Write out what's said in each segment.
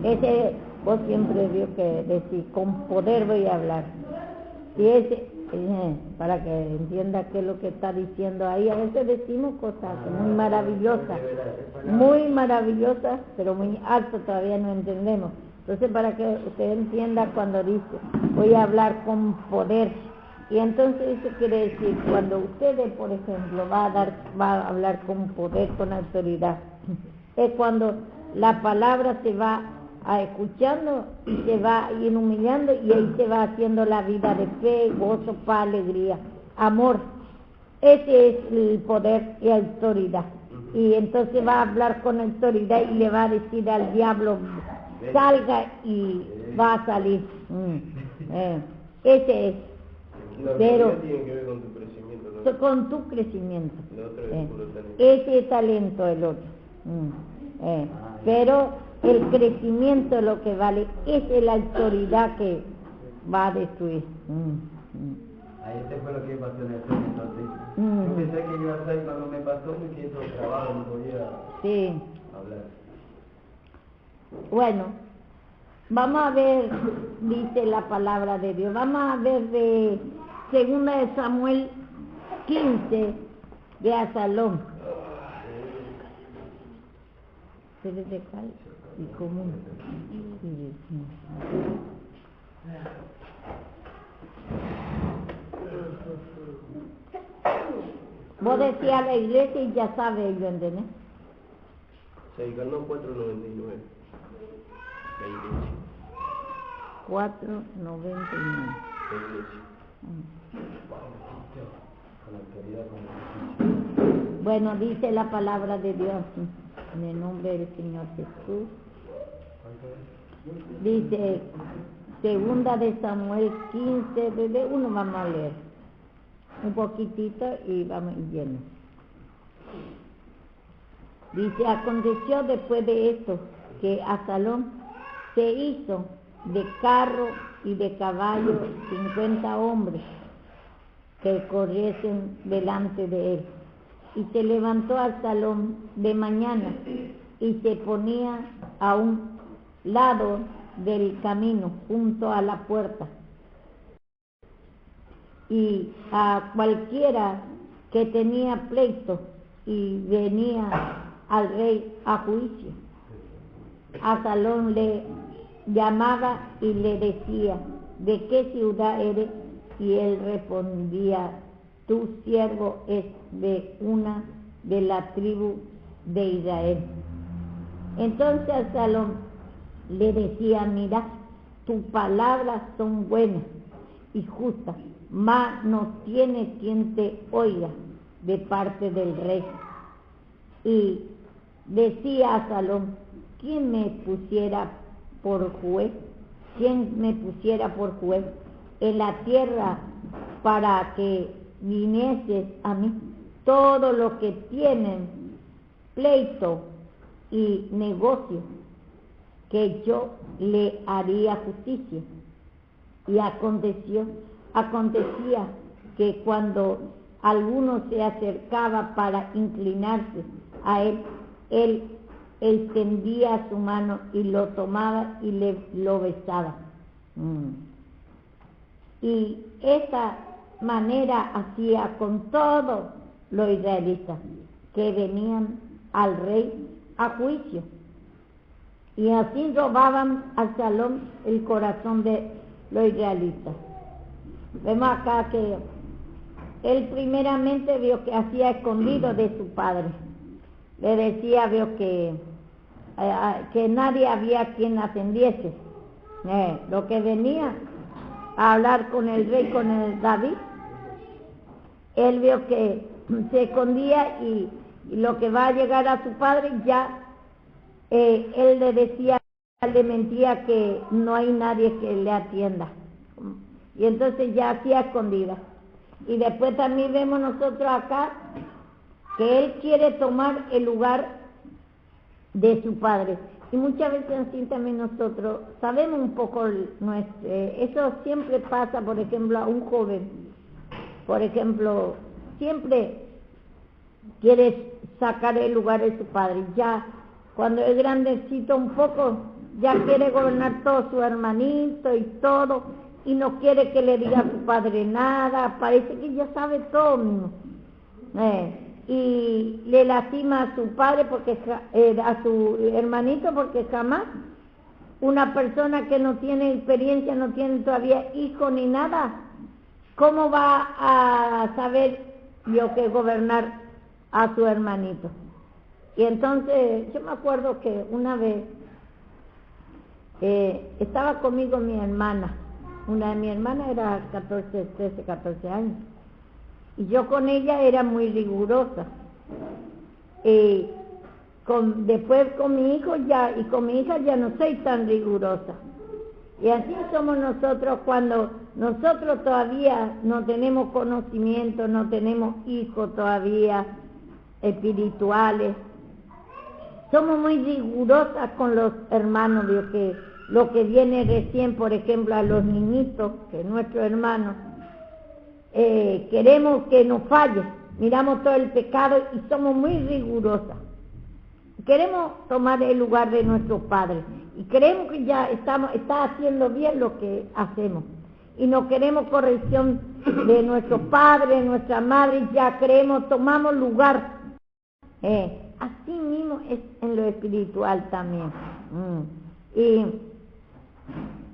Ese, vos siempre vio que decís, con poder voy a hablar. Y ese, para que entienda qué es lo que está diciendo ahí, a veces decimos cosas muy maravillosas, pero muy alto todavía no entendemos. Entonces, para que usted entienda cuando dice, voy a hablar con poder. Y entonces eso quiere decir, cuando ustedes, por ejemplo, va a hablar con poder, con autoridad, es cuando la palabra se va escuchando y se va a ir humillando y ahí se va haciendo la vida de fe, gozo, paz, alegría, amor. Ese es el poder y autoridad. Y entonces va a hablar con autoridad y le va a decir al diablo, salga, y va a salir. Ese es. Pero tiene que ver con tu crecimiento, ¿no? Con tu crecimiento. El otro es puro talento. Ese es talento, el otro. Pero el crecimiento es lo que vale. Esa es la autoridad que va a destruir. Ahí este fue lo que pasó en el sueño, entonces. Yo pensé que iba a estar, cuando me pasó me quedó trabajo, no podía hablar. Bueno, vamos a ver, dice la palabra de Dios, vamos a ver de 2 de Samuel 15, de Absalón. De cal y común. Vos decías a la iglesia y ya sabe ello, ¿entendés? Se ganó 4.99. La iglesia. 4.99. La iglesia. Bueno, dice la palabra de Dios en el nombre del Señor Jesús. Dice 2 de Samuel 15, desde uno vamos a leer un poquitito y vamos yendo. Dice, aconteció después de esto que Absalón se hizo de carro y de caballo 50 hombres que corriesen delante de él. Y se levantó Absalón de mañana y se ponía a un lado del camino junto a la puerta, y a cualquiera que tenía pleito y venía al rey a juicio, Absalón le llamaba y le decía, ¿de qué ciudad eres? Y él respondía, tu siervo es de una de la tribu de Israel. Entonces Absalón le decía, mira, tus palabras son buenas y justas, mas no tiene quien te oiga de parte del rey. Y decía Absalón, ¿quién me pusiera por juez? ¿Quién me pusiera por juez en la tierra para que vinieses a mí? Todo lo que tienen pleito y negocio, que yo le haría justicia. Y acontecía que cuando alguno se acercaba para inclinarse a él, él extendía su mano y lo tomaba y lo besaba. Y esa manera hacía con todos los israelitas que venían al rey a juicio. Y así robaban a Absalón el corazón de los israelitas. Vemos acá que él primeramente vio que hacía escondido de su padre. Le decía, vio que nadie había quien atendiese. Lo que venía a hablar con el rey, con el David, él vio que se escondía y lo que va a llegar a su padre ya, él le decía, le mentía que no hay nadie que le atienda. Y entonces ya hacía escondida. Y después también vemos nosotros acá que él quiere tomar el lugar de su padre. Y muchas veces así también nosotros sabemos un poco eso siempre pasa, por ejemplo, a un joven, por ejemplo, siempre quiere sacar el lugar de su padre. Ya cuando es grandecito un poco, ya quiere gobernar todo su hermanito y todo, y no quiere que le diga a su padre nada, parece que ya sabe todo mismo. Y le lastima a su padre, porque a su hermanito, porque jamás una persona que no tiene experiencia, no tiene todavía hijo ni nada, ¿cómo va a saber yo que gobernar a su hermanito? Y entonces yo me acuerdo que una vez estaba conmigo mi hermana, una de mis hermanas era 13, 14 años, y yo con ella era muy rigurosa. Después con mi hijo ya, y con mi hija ya no soy tan rigurosa. Y así somos nosotros cuando nosotros todavía no tenemos conocimiento, no tenemos hijos todavía espirituales. Somos muy rigurosas con los hermanos, de que lo que viene recién, por ejemplo, a los niñitos, que es nuestro hermano, queremos que nos falle, miramos todo el pecado y somos muy rigurosas. Queremos tomar el lugar de nuestros padres y creemos que ya está haciendo bien lo que hacemos y no queremos corrección de nuestros padres, nuestra madre, ya creemos, tomamos lugar. Así mismo es en lo espiritual también. Y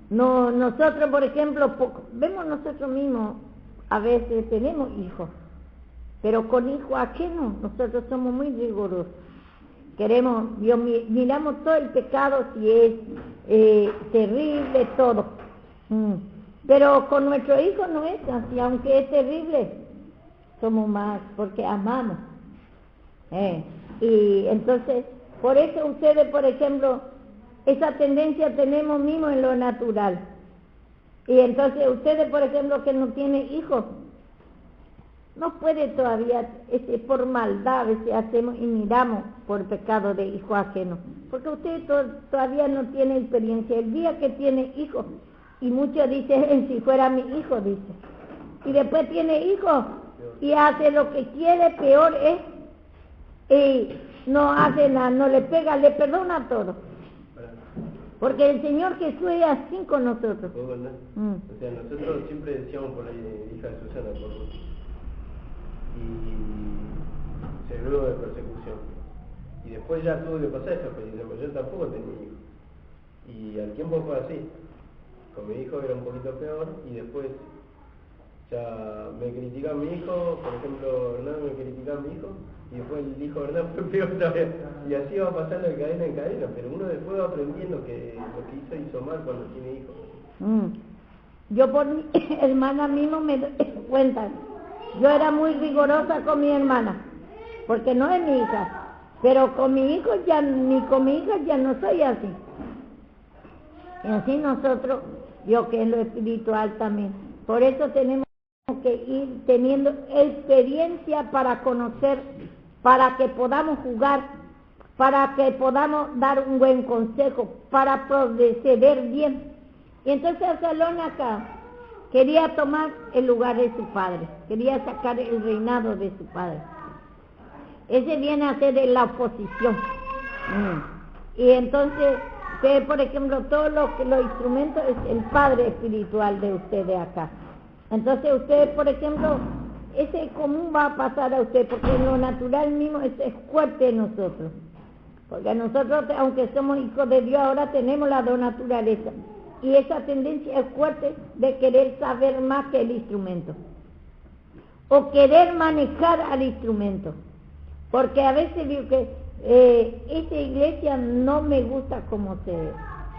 nosotros, por ejemplo, vemos nosotros mismos, a veces tenemos hijos, pero con hijos ajenos nosotros somos muy rigurosos. Miramos todo el pecado, si es terrible, todo. Pero con nuestro hijo no es así, aunque es terrible, somos más, porque amamos. Y entonces, por eso ustedes, por ejemplo, esa tendencia tenemos mismo en lo natural. Y entonces ustedes, por ejemplo, que no tienen hijos, no puede todavía, por maldad a veces hacemos y miramos por pecado de hijo ajeno, porque usted todavía no tiene experiencia. El día que tiene hijos, y muchos dicen, si fuera mi hijo, dice, y después tiene hijos y hace lo que quiere, peor es, y no hace nada, no le pega, le perdona todo, porque el Señor Jesús es así con nosotros. O sea, nosotros siempre decíamos por la hija de Susana, y se luego de persecución, y después ya tuve que pasar esa experiencia, porque yo tampoco tenía hijos, y al tiempo fue así. Con mi hijo era un poquito peor, y después ya me criticaba mi hijo, por ejemplo, Hernán me criticaba a mi hijo, y después el hijo de Hernán fue peor todavía, y así va pasando de cadena en cadena, pero uno después va aprendiendo que lo que hizo mal cuando tiene hijos. Yo por mi hermana mismo me doy cuenta, yo era muy rigorosa con mi hermana, porque no es mi hija, pero con mi hijo ya, ni con mi hija ya no soy así. Y así nosotros, yo que en lo espiritual también, por eso tenemos que ir teniendo experiencia para conocer, para que podamos jugar, para que podamos dar un buen consejo, para proceder bien. Y entonces Absalón acá quería tomar el lugar de su padre, quería sacar el reinado de su padre. Ese viene a ser de la oposición. Y entonces, ustedes, por ejemplo, todos los instrumentos es el padre espiritual de ustedes acá. Entonces ustedes, por ejemplo, ese común va a pasar a usted, porque en lo natural mismo es fuerte en nosotros. Porque nosotros, aunque somos hijos de Dios, ahora tenemos la dos naturaleza. Y esa tendencia es fuerte de querer saber más que el instrumento. O querer manejar al instrumento. Porque a veces digo que esta iglesia no me gusta cómo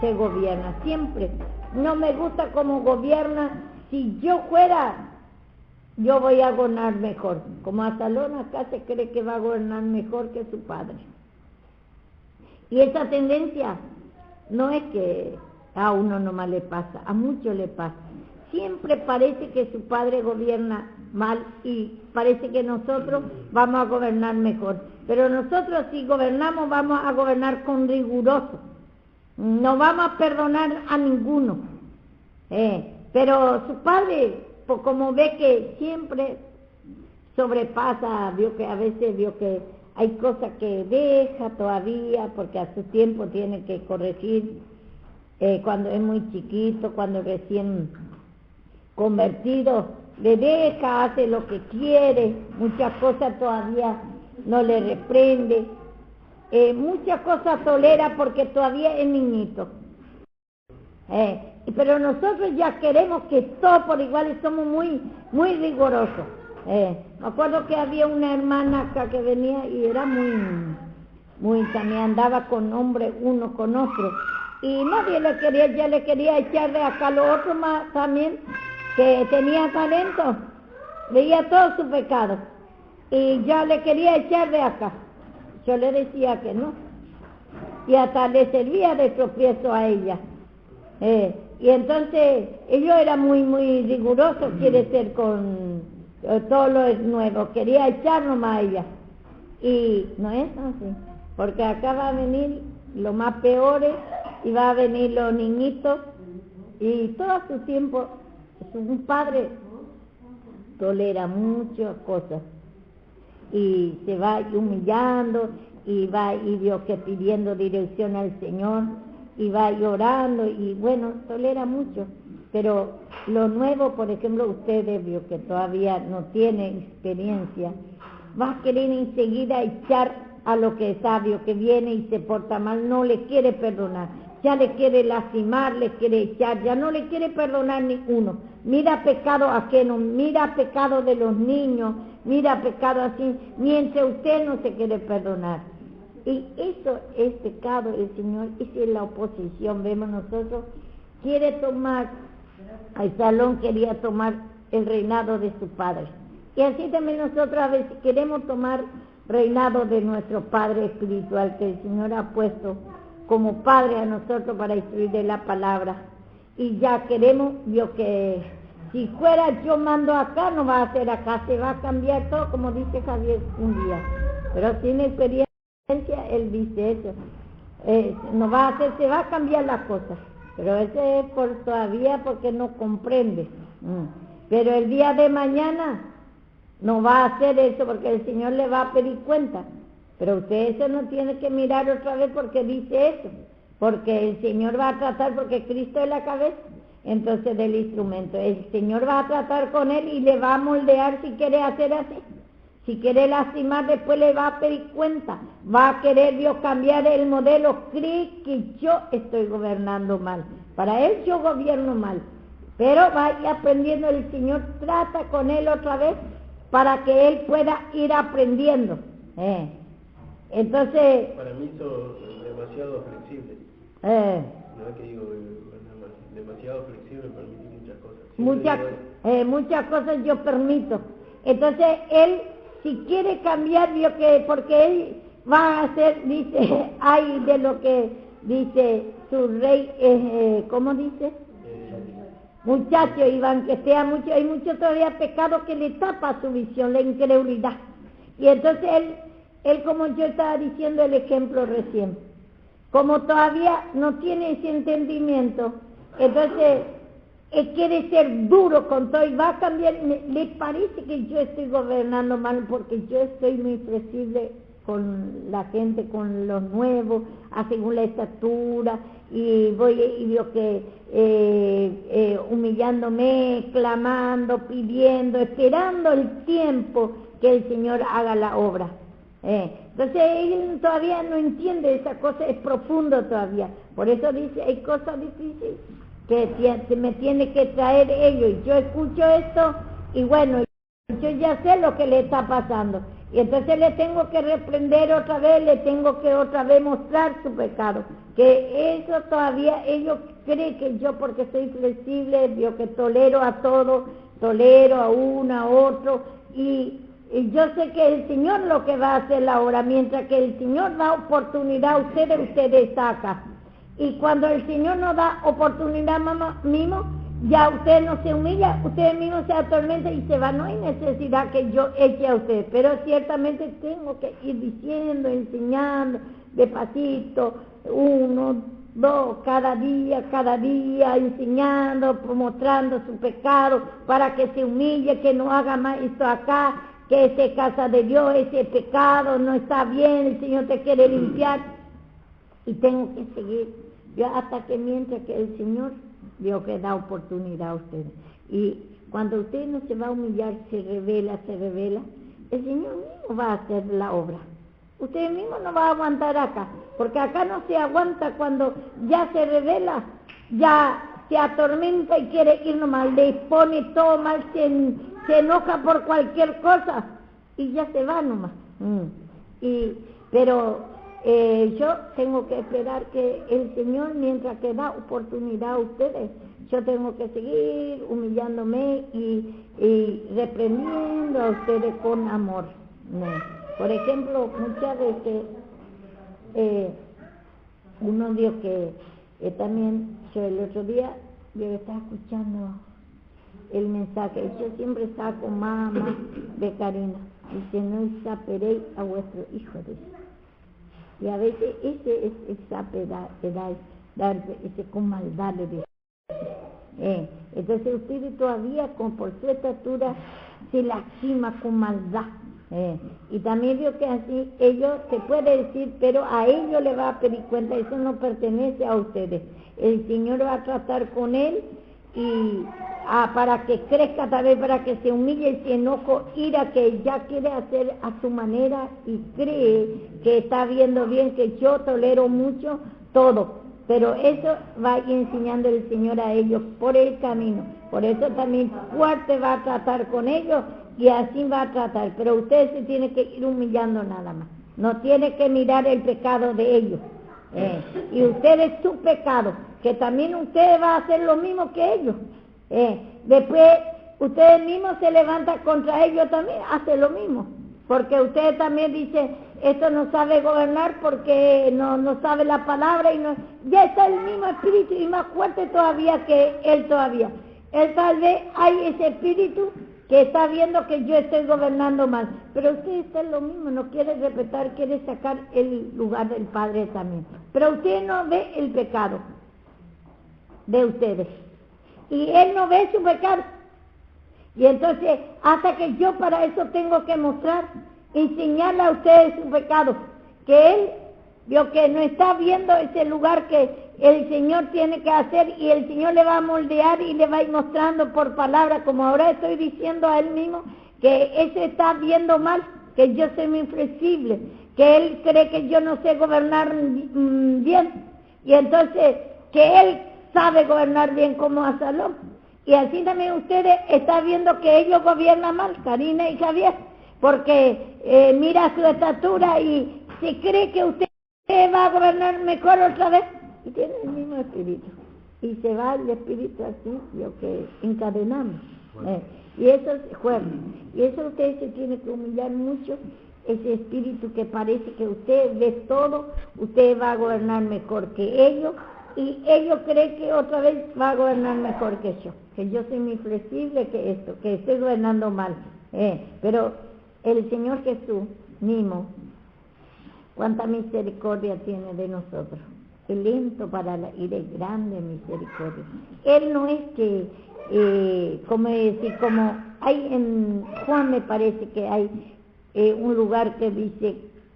se gobierna. Siempre no me gusta cómo gobierna. Si yo fuera, yo voy a gobernar mejor. Como Absalón acá se cree que va a gobernar mejor que su padre. Y esa tendencia no es que a uno nomás le pasa, a muchos le pasa. Siempre parece que su padre gobierna mal y parece que nosotros vamos a gobernar mejor. Pero nosotros si gobernamos vamos a gobernar con riguroso. No vamos a perdonar a ninguno. Pero su padre, pues como ve que siempre sobrepasa, vio que a veces hay cosas que deja todavía porque a su tiempo tiene que corregir. cuando es muy chiquito, cuando recién convertido, le deja, hace lo que quiere, muchas cosas todavía no le reprende, muchas cosas tolera porque todavía es niñito. Pero nosotros ya queremos que todo por igual y somos muy rigurosos. Me acuerdo que había una hermana acá que venía y era también andaba con hombre uno con otro y nadie le quería, ya le quería echar de acá lo otro más también que tenía talento, veía todo su pecado y ya le quería echar de acá. Yo le decía que no y hasta le servía de tropiezo a ella. Y entonces ellos era muy riguroso, quiere ser con todo lo nuevo, quería echar nomás a ella y no es así, porque acá va a venir lo más peores y va a venir los niñitos y todo su tiempo un padre tolera muchas cosas y se va humillando y va y Dios que pidiendo dirección al Señor y va llorando y bueno, tolera mucho, pero lo nuevo, por ejemplo, ustedes vio que todavía no tiene experiencia, va a querer enseguida echar a lo que es sabio, que viene y se porta mal, no le quiere perdonar, ya le quiere lastimar, le quiere echar, ya no le quiere perdonar ni uno, mira pecado ajeno, mira pecado de los niños, mira pecado así, mientras usted no se quiere perdonar. Y eso es pecado, el Señor, esa es la oposición, vemos nosotros, quiere tomar, el Salón quería tomar el reinado de su padre. Y así también nosotros a veces queremos tomar reinado de nuestro Padre espiritual, que el Señor ha puesto como Padre a nosotros para instruir de la palabra. Y ya queremos, vio que si fuera yo mando acá, no va a ser acá, se va a cambiar todo, como dice Javier un día. Pero sin experiencia, él dice eso, no va a hacer, se va a cambiar las cosas, pero ese es todavía porque no comprende, pero el día de mañana no va a hacer eso porque el Señor le va a pedir cuenta, pero usted eso no tiene que mirar otra vez porque dice eso, porque el Señor va a tratar, porque Cristo es la cabeza, entonces del instrumento, el Señor va a tratar con él y le va a moldear si quiere hacer así. Si quiere lastimar, después le va a pedir cuenta. Va a querer Dios cambiar el modelo. Cree que yo estoy gobernando mal. Para él yo gobierno mal. Pero vaya aprendiendo, el Señor trata con él otra vez para que él pueda ir aprendiendo. Entonces... Para mí son demasiado flexibles. No es que digo, demasiado flexible para mí muchas cosas yo permito. Entonces él... Si quiere cambiar, vio que, porque él va a hacer, dice, hay de lo que dice su rey, ¿cómo dice? Muchacho, Iván, que sea mucho, hay mucho todavía pecado que le tapa su visión, la incredulidad. Y entonces él como yo estaba diciendo el ejemplo recién, como todavía no tiene ese entendimiento, entonces... quiere ser duro con todo y va a cambiar, le parece que yo estoy gobernando mal porque yo estoy muy flexible con la gente, con los nuevos, según la estatura, y voy y veo que humillándome, clamando, pidiendo, esperando el tiempo que el Señor haga la obra. Entonces él todavía no entiende esa cosa, es profundo todavía, por eso dice, hay cosas difíciles que me tiene que traer ellos, y yo escucho esto, y bueno, yo ya sé lo que le está pasando, y entonces le tengo que reprender otra vez, le tengo que otra vez mostrar su pecado, que eso todavía ellos creen que yo porque soy flexible, yo que tolero a todo, tolero a uno, a otro, y yo sé que el Señor lo que va a hacer ahora, mientras que el Señor da oportunidad a ustedes saca. Y cuando el Señor nos da oportunidad mismo, ya usted no se humilla, usted mismo se atormenta y se va. No hay necesidad que yo eche a usted, pero ciertamente tengo que ir diciendo, enseñando, despacito, 1, 2, cada día, enseñando, mostrando su pecado, para que se humille, que no haga más esto acá, que ese casa de Dios, ese pecado no está bien, el Señor te quiere limpiar. Y tengo que seguir Yo hasta que mientras que el Señor vio que da oportunidad a ustedes. Y cuando usted no se va a humillar, se revela, el Señor mismo va a hacer la obra. Usted mismo no va a aguantar acá, porque acá no se aguanta cuando ya se revela, ya se atormenta y quiere ir nomás, le pone todo mal, se enoja por cualquier cosa y ya se va nomás. Pero yo tengo que esperar que el Señor, mientras que da oportunidad a ustedes, yo tengo que seguir humillándome y reprendiendo a ustedes con amor. Por ejemplo, muchas veces uno dijo que también, yo el otro día, yo estaba escuchando el mensaje, yo siempre saco más de Karina, dice, no exaperéis a vuestro hijo, dice. Y a veces ese es exaperar, ese con maldad, le dice. Entonces ustedes todavía por su estatura se lastima con maldad. Y también veo que así ellos, se puede decir, pero a ellos le va a pedir cuenta, eso no pertenece a ustedes. El Señor va a tratar con él y para que crezca también, para que se humille y se enojo, ira que ya quiere hacer a su manera y cree que está viendo bien, que yo tolero mucho todo. Pero eso va a ir enseñando el Señor a ellos por el camino. Por eso también fuerte va a tratar con ellos y así va a tratar. Pero usted se tiene que ir humillando nada más. No tiene que mirar el pecado de ellos. Y ustedes su pecado, que también usted va a hacer lo mismo que ellos. Después ustedes mismos se levantan contra ellos también, hace lo mismo. Porque usted también dice, esto no sabe gobernar porque no sabe la palabra y no, ya está el mismo espíritu y más fuerte todavía que él todavía. Él tal vez hay ese espíritu que está viendo que yo estoy gobernando mal, pero usted está en lo mismo, no quiere respetar, quiere sacar el lugar del Padre también. Pero usted no ve el pecado de ustedes y él no ve su pecado. Y entonces, hasta que yo para eso tengo que mostrar, enseñarle a ustedes su pecado, que él vio que no está viendo ese lugar que el Señor tiene que hacer y el Señor le va a moldear y le va a ir mostrando por palabra, como ahora estoy diciendo a él mismo, que ese está viendo mal, que yo soy muy inflexible, que él cree que yo no sé gobernar bien, y entonces que él sabe gobernar bien como a Salón. Y así también ustedes están viendo que ellos gobiernan mal, Karina y Javier, porque mira su estatura y se cree que usted va a gobernar mejor otra vez. Y tiene el mismo espíritu. Y se va el espíritu así, lo que encadenamos. Y eso es fuerte. Y eso usted se tiene que humillar mucho, ese espíritu que parece que usted ve todo, usted va a gobernar mejor que ellos. Y ellos creen que otra vez va a gobernar mejor que yo soy muy flexible, que esto, que estoy gobernando mal. Pero el Señor Jesús mismo, cuánta misericordia tiene de nosotros. Es lento para la ira y grande misericordia. Él no es que, como hay en Juan, me parece que hay un lugar que dice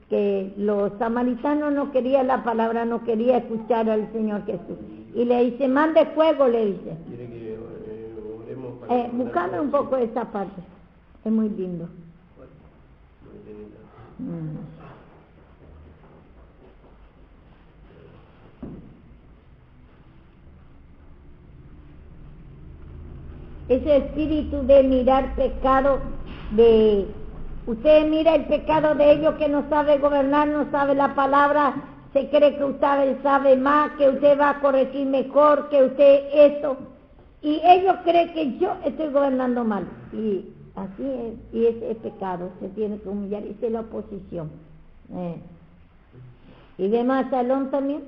que los samaritanos no querían la palabra, no querían escuchar al Señor Jesús. Y le dice, mande fuego, le dice. ¿Quiere que oremos para Buscame un poco esa parte, es muy lindo. Ese espíritu de mirar pecado, usted mira el pecado de ellos que no sabe gobernar, no sabe la palabra, se cree que usted sabe más, que usted va a corregir mejor, que usted esto, y ellos creen que yo estoy gobernando mal, y así es, y ese es pecado, se tiene que humillar, esa es la oposición. Y demás, Salón también,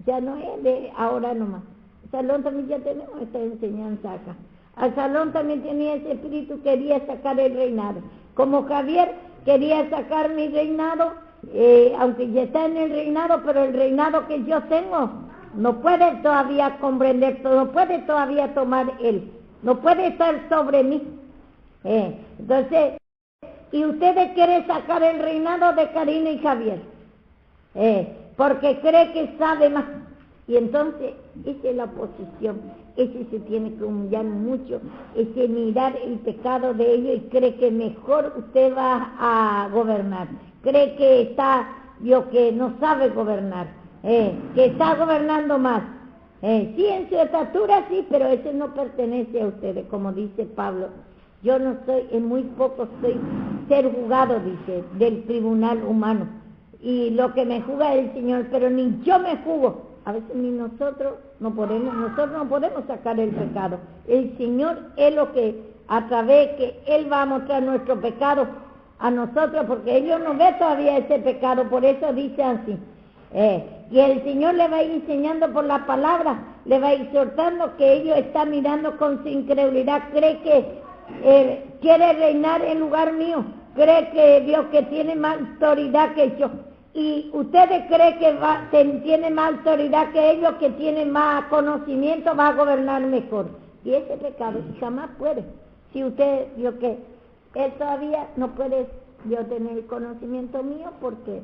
ya no es de ahora nomás, Salón también ya tenemos esta enseñanza acá. Al Salón también tenía ese espíritu, quería sacar el reinado. Como Javier quería sacar mi reinado, aunque ya está en el reinado, pero el reinado que yo tengo no puede todavía comprender todo, no puede todavía tomar él, no puede estar sobre mí. Entonces, y ustedes quieren sacar el reinado de Karina y Javier, porque cree que sabe más. Y entonces, esa es la oposición, ese se tiene que humillar mucho, ese mirar el pecado de ellos y cree que mejor usted va a gobernar, cree que está, que no sabe gobernar, que está gobernando más. Sí, en su estatura sí, pero ese no pertenece a ustedes, como dice Pablo. Yo no soy, en muy poco soy ser juzgado, dice, del tribunal humano. Y lo que me juzga es el Señor, pero ni yo me juzgo. A veces ni nosotros no podemos sacar el pecado. El Señor es lo que, a través que Él va a mostrar nuestro pecado a nosotros, porque ellos no ven todavía ese pecado, por eso dice así. Y el Señor le va a ir enseñando por la palabra, le va a ir exhortando que ellos están mirando con su incredulidad, cree que quiere reinar en lugar mío, cree que Dios que tiene más autoridad que yo. Y ustedes creen que tiene más autoridad que ellos, que tienen más conocimiento, va a gobernar mejor. Y ese pecado jamás puede. Si usted, él todavía no puede tener el conocimiento mío porque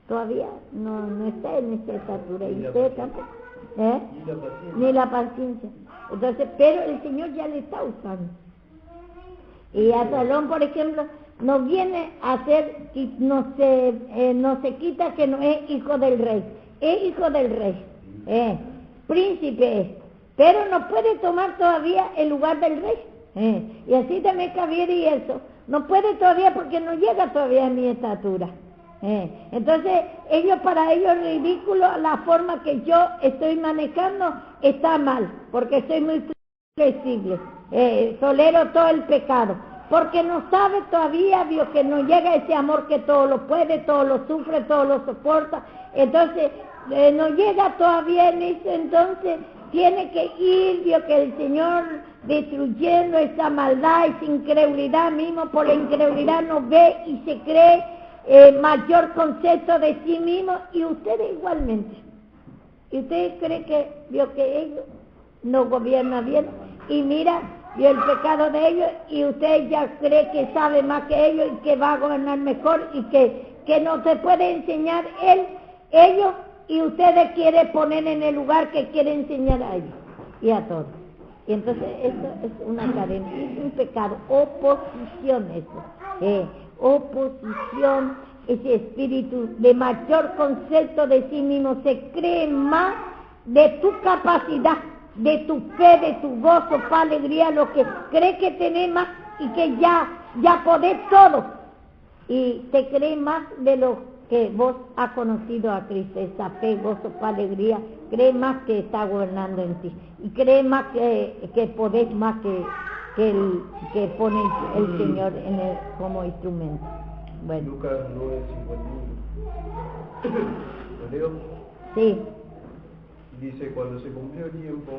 todavía no está en esa estatura. Y usted tampoco. Ni la paciencia. Entonces, pero el Señor ya le está usando. Y a Salón, por ejemplo, no viene a hacer, no se quita que no es hijo del rey, es hijo del rey, príncipe es, pero no puede tomar todavía el lugar del rey, y así también Javier y eso, no puede todavía porque no llega todavía a mi estatura. Entonces, para ellos es ridículo la forma que yo estoy manejando, está mal, porque soy muy flexible, tolero todo el pecado. Porque no sabe todavía, Dios, que no llega ese amor que todo lo puede, todo lo sufre, todo lo soporta. Entonces, no llega todavía en eso, entonces tiene que ir, Dios, que el Señor destruyendo esa maldad, esa incredulidad mismo, por la incredulidad no ve y se cree mayor concepto de sí mismo, y ustedes igualmente. Y ustedes creen que, Dios, que ellos no gobiernan bien, y mira, y el pecado de ellos, y usted ya cree que sabe más que ellos y que va a gobernar mejor y que no se puede enseñar ellos, y ustedes quieren poner en el lugar que quiere enseñar a ellos y a todos. Y entonces eso es una cadena, es un pecado, oposición eso, oposición, ese espíritu de mayor concepto de sí mismo, se cree más de tu capacidad, de tu fe, de tu gozo, paz, alegría, lo que cree que tenés más y que ya podés todo. Y te cree más de lo que vos has conocido a Cristo, esa fe, gozo, paz, alegría, cree más que está gobernando en ti. Y cree más que podés más que pone el Señor como instrumento. Bueno. Lucas 9:51. ¿Lo leo? Sí. Dice, cuando se cumplió el tiempo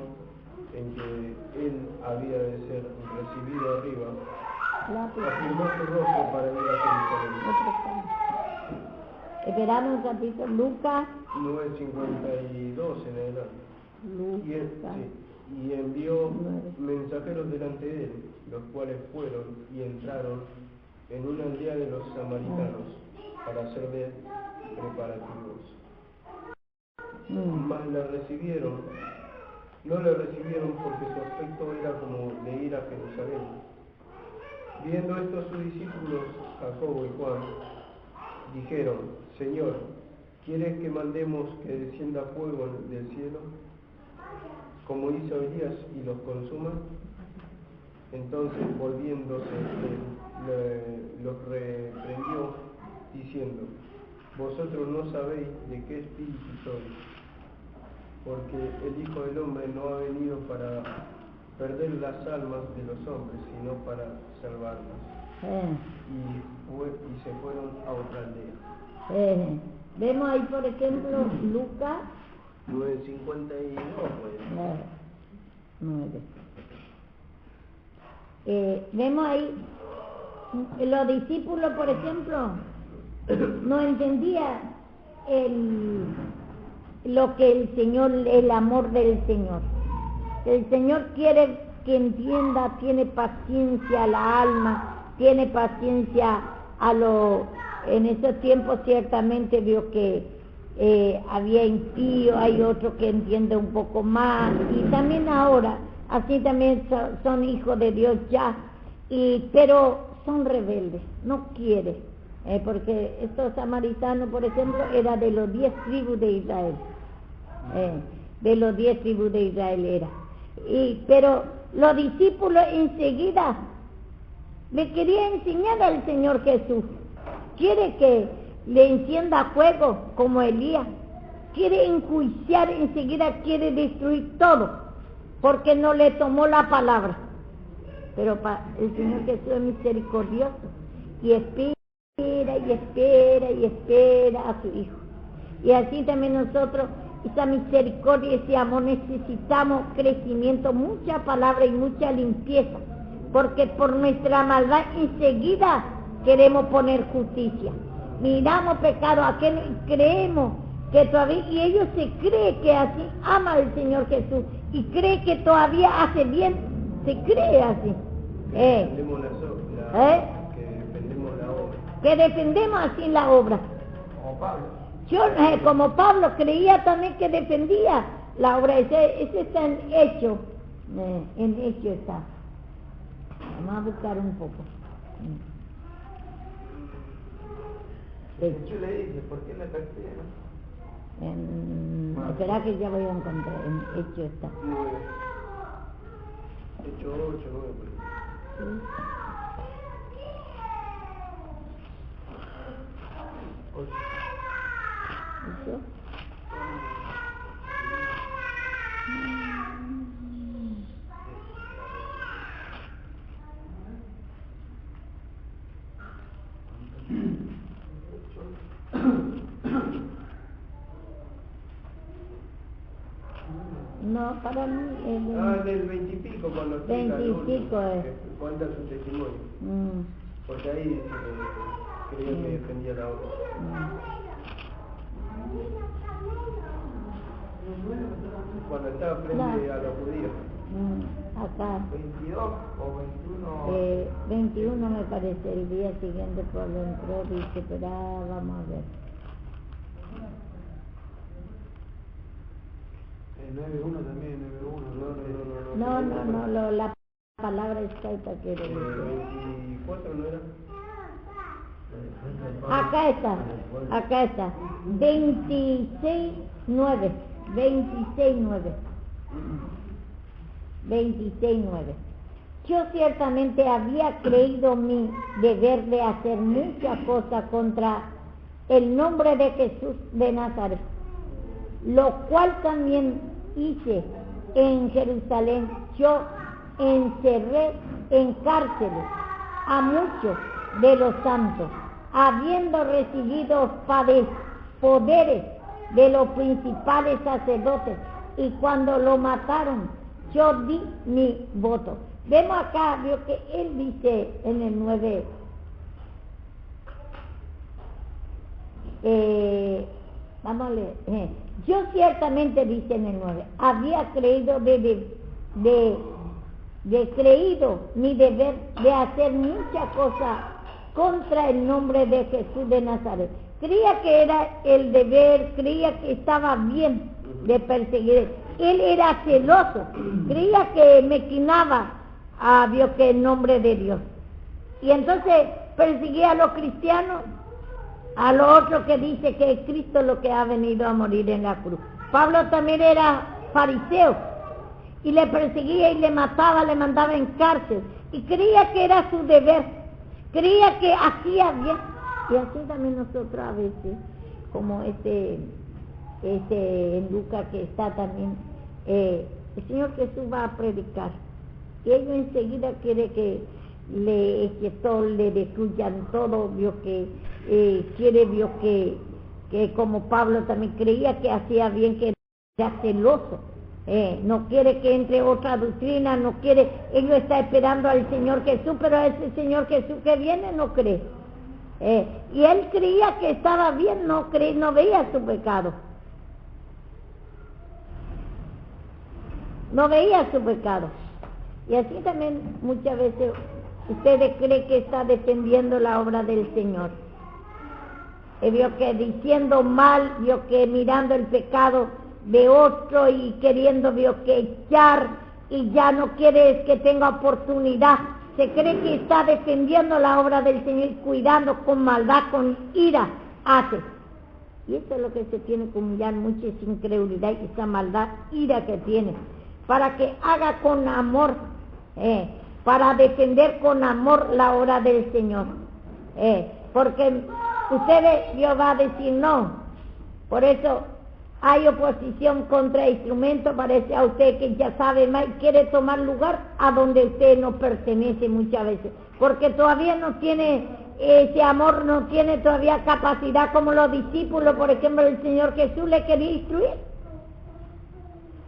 en que él había de ser recibido arriba, afirmó su rostro para ir a Jerusalén. Esperamos un ratito, Lucas 9:52 en adelante. Y envió mensajeros delante de él, los cuales fueron y entraron en una aldea de los samaritanos para hacerle preparativos. Mas no le recibieron porque su aspecto era como de ir a Jerusalén. Viendo esto sus discípulos, Jacobo y Juan, dijeron, Señor, ¿quieres que mandemos que descienda fuego del cielo, como hizo Elías, y los consuma? Entonces, volviéndose los reprendió, diciendo, vosotros no sabéis de qué espíritu sois, porque el Hijo del Hombre no ha venido para perder las almas de los hombres, sino para salvarlas. Y se fueron a otra aldea. Vemos ahí, por ejemplo, Lucas 9:52. 9. Vemos ahí, los discípulos, por ejemplo, no entendían lo que el Señor, el amor del Señor. El Señor quiere que entienda, tiene paciencia a la alma, tiene paciencia en esos tiempos ciertamente vio que había impío, hay otro que entiende un poco más, y también ahora, así también son hijos de Dios ya, pero son rebeldes, no quieren, porque estos samaritanos, por ejemplo, eran de los 10 tribus de Israel, de los 10 tribus de Israel era, pero los discípulos enseguida le querían enseñar al Señor Jesús, quiere que le encienda fuego como Elías, quiere enjuiciar, enseguida quiere destruir todo, porque no le tomó la palabra. Pero el Señor Jesús es misericordioso y espera y espera y espera a su Hijo. Y así también nosotros, esa misericordia y ese amor, necesitamos crecimiento, mucha palabra y mucha limpieza, porque por nuestra maldad enseguida queremos poner justicia. Miramos pecado, aquel creemos que todavía, y ellos se creen que así ama al Señor Jesús y cree que todavía hace bien, se cree así. Que defendemos la obra. Que defendemos así la obra. Como Pablo. Yo, como Pablo, creía también que defendía la obra. Ese está en Hecho. En Hecho está. Vamos a buscar un poco. Hecho le dice, ¿por qué le persiguen? Espera que ya voy a encontrar. En Hecho está. Hecho 8, 9. Sí. ¿Eso? No, para mí es del 20 y pico, cuando 20 y pico cuenta su testimonio. Porque ahí dice que creía que defendía la obra. Cuando estaba frente a los judíos. Acá. 22 o 21. 21 me parece, el día siguiente Pablo entró, dice, pero vamos a ver. 9.1 también, 9.1. No, la palabra exacta que era. 24 no era. Acá está. 26.9. 26.9. Yo ciertamente había creído mi deber de hacer muchas cosas contra el nombre de Jesús de Nazaret, lo cual también hice en Jerusalén. Yo encerré en cárceles a muchos de los santos, habiendo recibido poderes de los principales sacerdotes, y cuando lo mataron, yo di mi voto. Vemos acá, vio que él dice en el 9, vamos a leer, yo ciertamente, dice en el 9, había creído creído mi deber de hacer muchas cosas contra el nombre de Jesús de Nazaret. Creía que era el deber, creía que estaba bien de perseguir. Él era celoso, creía que mequinaba vio que el nombre de Dios. Y entonces perseguía a los cristianos, a los otros que dice que es Cristo lo que ha venido a morir en la cruz. Pablo también era fariseo y le perseguía y le mataba, le mandaba en cárcel y creía que era su deber, creía que hacía bien. Y así también nosotros a veces, como en Lucas que está también, el Señor Jesús va a predicar y ellos enseguida quiere que le destruyan todo, vio que quiere, vio que como Pablo también creía que hacía bien, que era celoso, no quiere que entre otra doctrina, no quiere, ellos están esperando al Señor Jesús, pero a ese Señor Jesús que viene no cree, y él creía que estaba bien, no veía su pecado, y así también muchas veces ustedes creen que está defendiendo la obra del Señor, vio que diciendo mal, vio que mirando el pecado de otro y queriendo, vio que echar, y ya no quiere que tenga oportunidad, se cree que está defendiendo la obra del Señor y cuidando con maldad, con ira, hace. Y eso es lo que se tiene que humillar mucho, esa incredulidad y esa maldad, ira que tiene, para que haga con amor, para defender con amor la obra del Señor. Porque ustedes, Dios va a decir no. Por eso hay oposición contra instrumento, parece a usted que ya sabe más y quiere tomar lugar a donde usted no pertenece muchas veces, porque todavía no tiene ese amor, no tiene todavía capacidad como los discípulos, por ejemplo, el Señor Jesús le quería instruir.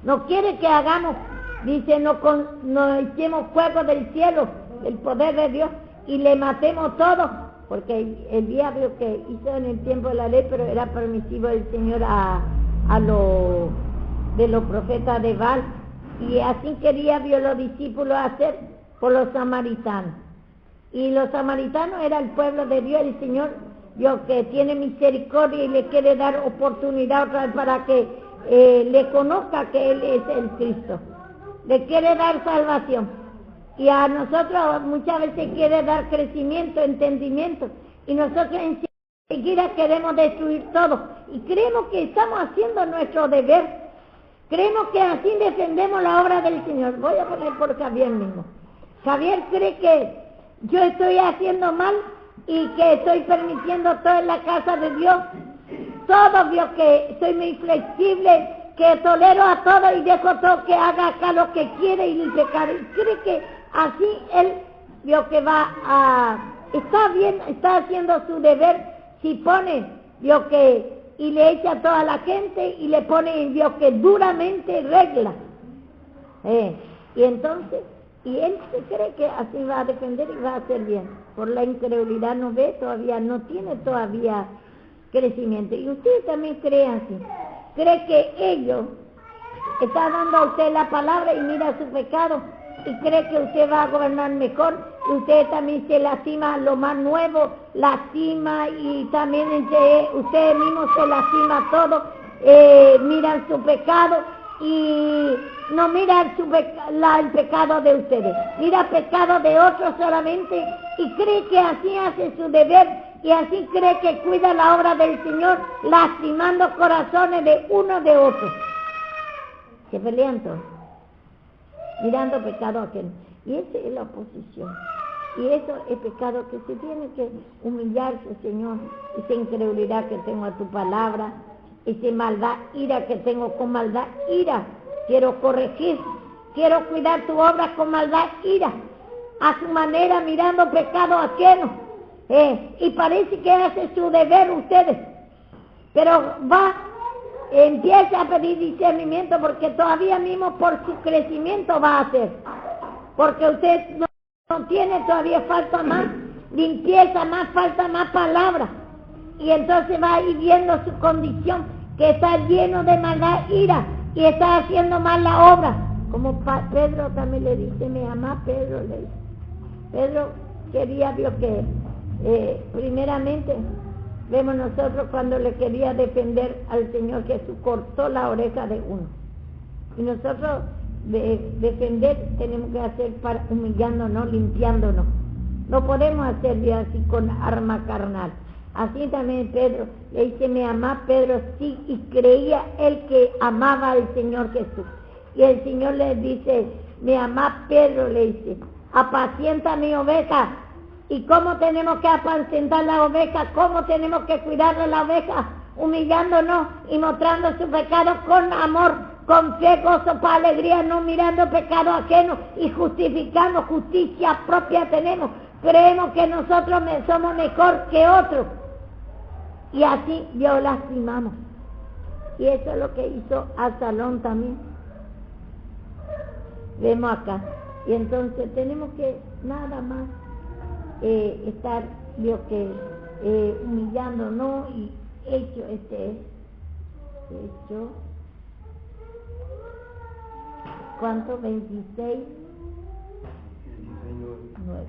No quiere que hagamos, dice, no echemos fuego del cielo, el poder de Dios, y le matemos todo, porque el diablo que hizo en el tiempo de la ley, pero era permisivo el Señor de los profetas de Baal, y así quería los discípulos hacer por los samaritanos. Y los samaritanos era el pueblo de Dios, el Señor, Dios que tiene misericordia y le quiere dar oportunidad otra vez para que le conozca que Él es el Cristo. Le quiere dar salvación. Y a nosotros muchas veces quiere dar crecimiento, entendimiento. Y nosotros enseguida queremos destruir todo. Y creemos que estamos haciendo nuestro deber. Creemos que así defendemos la obra del Señor. Voy a poner por Javier mismo. Javier cree que yo estoy haciendo mal y que estoy permitiendo todo en la casa de Dios. Todo, Dios, que soy muy flexible, que tolero a todo y dejo todo que haga acá lo que quiere y el pecado. Y cree que así él, Dios, que está bien, está haciendo su deber. Si pone, Dios, que y le echa a toda la gente y le pone, Dios, que duramente regla. Y entonces, y él se cree que así va a defender y va a hacer bien. Por la incredulidad no ve todavía, no tiene todavía crecimiento. Y usted también cree así. Cree que ellos está dando a usted la palabra y mira su pecado y cree que usted va a gobernar mejor. Y usted también se lastima lo más nuevo, lastima y también usted mismo se lastima todo. Miran su pecado y no miran el pecado de ustedes, mira el pecado de otros solamente y cree que así hace su deber y así cree que cuida la obra del Señor, lastimando corazones de uno de otro. Se pelean todos, mirando pecado ajeno. Y esa es la oposición. Y eso es pecado que se tiene que humillarse, Señor, esa incredulidad que tengo a tu palabra, esa maldad, ira que tengo con maldad, ira. Quiero corregir, quiero cuidar tu obra con maldad, ira, a su manera mirando pecado ajeno. Y parece que hace su deber ustedes, pero empieza a pedir discernimiento porque todavía mismo por su crecimiento va a hacer, porque usted no tiene, todavía falta más limpieza, falta más palabra, y entonces va a ir viendo su condición, que está lleno de maldad, ira, y está haciendo mal la obra, como Pedro también le dice, me ama Pedro, le dice. Pedro quería, Dios, que primeramente vemos nosotros cuando le quería defender al Señor Jesús, cortó la oreja de uno. Y nosotros defender tenemos que hacer humillándonos, limpiándonos. No podemos hacer, Dios, así con arma carnal. Así también Pedro le dice, me ama Pedro, sí, y creía él que amaba al Señor Jesús. Y el Señor le dice, me ama Pedro, le dice, apacienta mi oveja. ¿Y cómo tenemos que apacentar la oveja? ¿Cómo tenemos que cuidar de la oveja? Humillándonos y mostrando su pecado con amor, con fe, gozo, para alegría, no mirando pecado ajeno y justificando, justicia propia tenemos. Creemos que nosotros somos mejor que otros. Y así Dios lastimamos. Y eso es lo que hizo Absalón también. Vemos acá. Y entonces tenemos que nada más estar, Dios, que humillándonos y hecho ¿cuánto? 26, 9.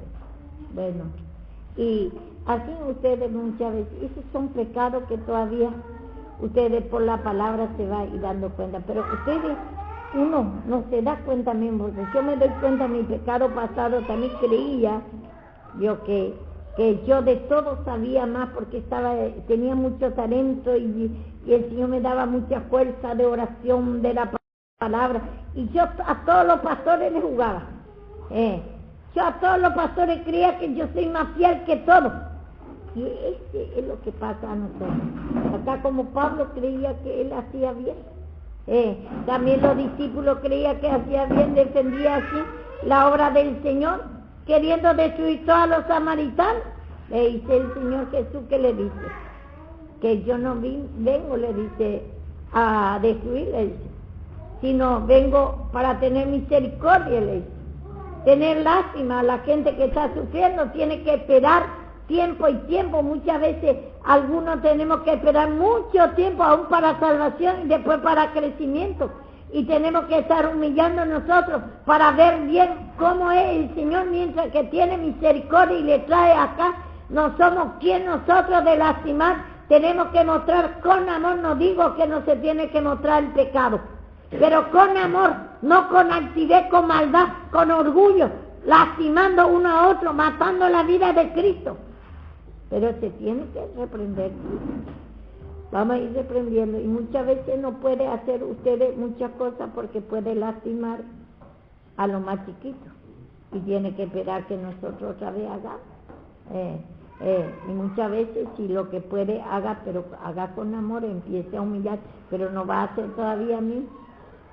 Bueno, Y así ustedes muchas veces, esos son pecados que todavía ustedes por la palabra se va a ir dando cuenta, pero ustedes, uno no se da cuenta mismo, porque yo me doy cuenta mi pecado pasado, también creía yo que yo de todo sabía más porque tenía mucho talento y el Señor me daba mucha fuerza de oración de la palabra, y yo a todos los pastores les jugaba, yo a todos los pastores creía que yo soy más fiel que todos. Y ese es lo que pasa a nosotros. Acá como Pablo creía que él hacía bien. También los discípulos creían que hacía bien, defendía así la obra del Señor, queriendo destruir todos los samaritanos. Le dice el Señor Jesús, que le dice, que yo no vengo, le dice, a destruir, le dice, sino vengo para tener misericordia, le dice. Tener lástima a la gente que está sufriendo, tiene que esperar tiempo y tiempo, muchas veces algunos tenemos que esperar mucho tiempo aún para salvación y después para crecimiento, y tenemos que estar humillando nosotros para ver bien cómo es el Señor mientras que tiene misericordia y le trae acá. No somos quien nosotros de lastimar, tenemos que mostrar con amor, no digo que no se tiene que mostrar el pecado, pero con amor, no con altivez, con maldad, con orgullo, lastimando uno a otro, matando la vida de Cristo. Pero se tiene que reprender. Vamos a ir reprendiendo, y muchas veces no puede hacer ustedes muchas cosas porque puede lastimar a los más chiquitos y tiene que esperar que nosotros otra vez hagamos. Y muchas veces si lo que puede haga, pero haga con amor, empiece a humillar, pero no va a hacer todavía a mí,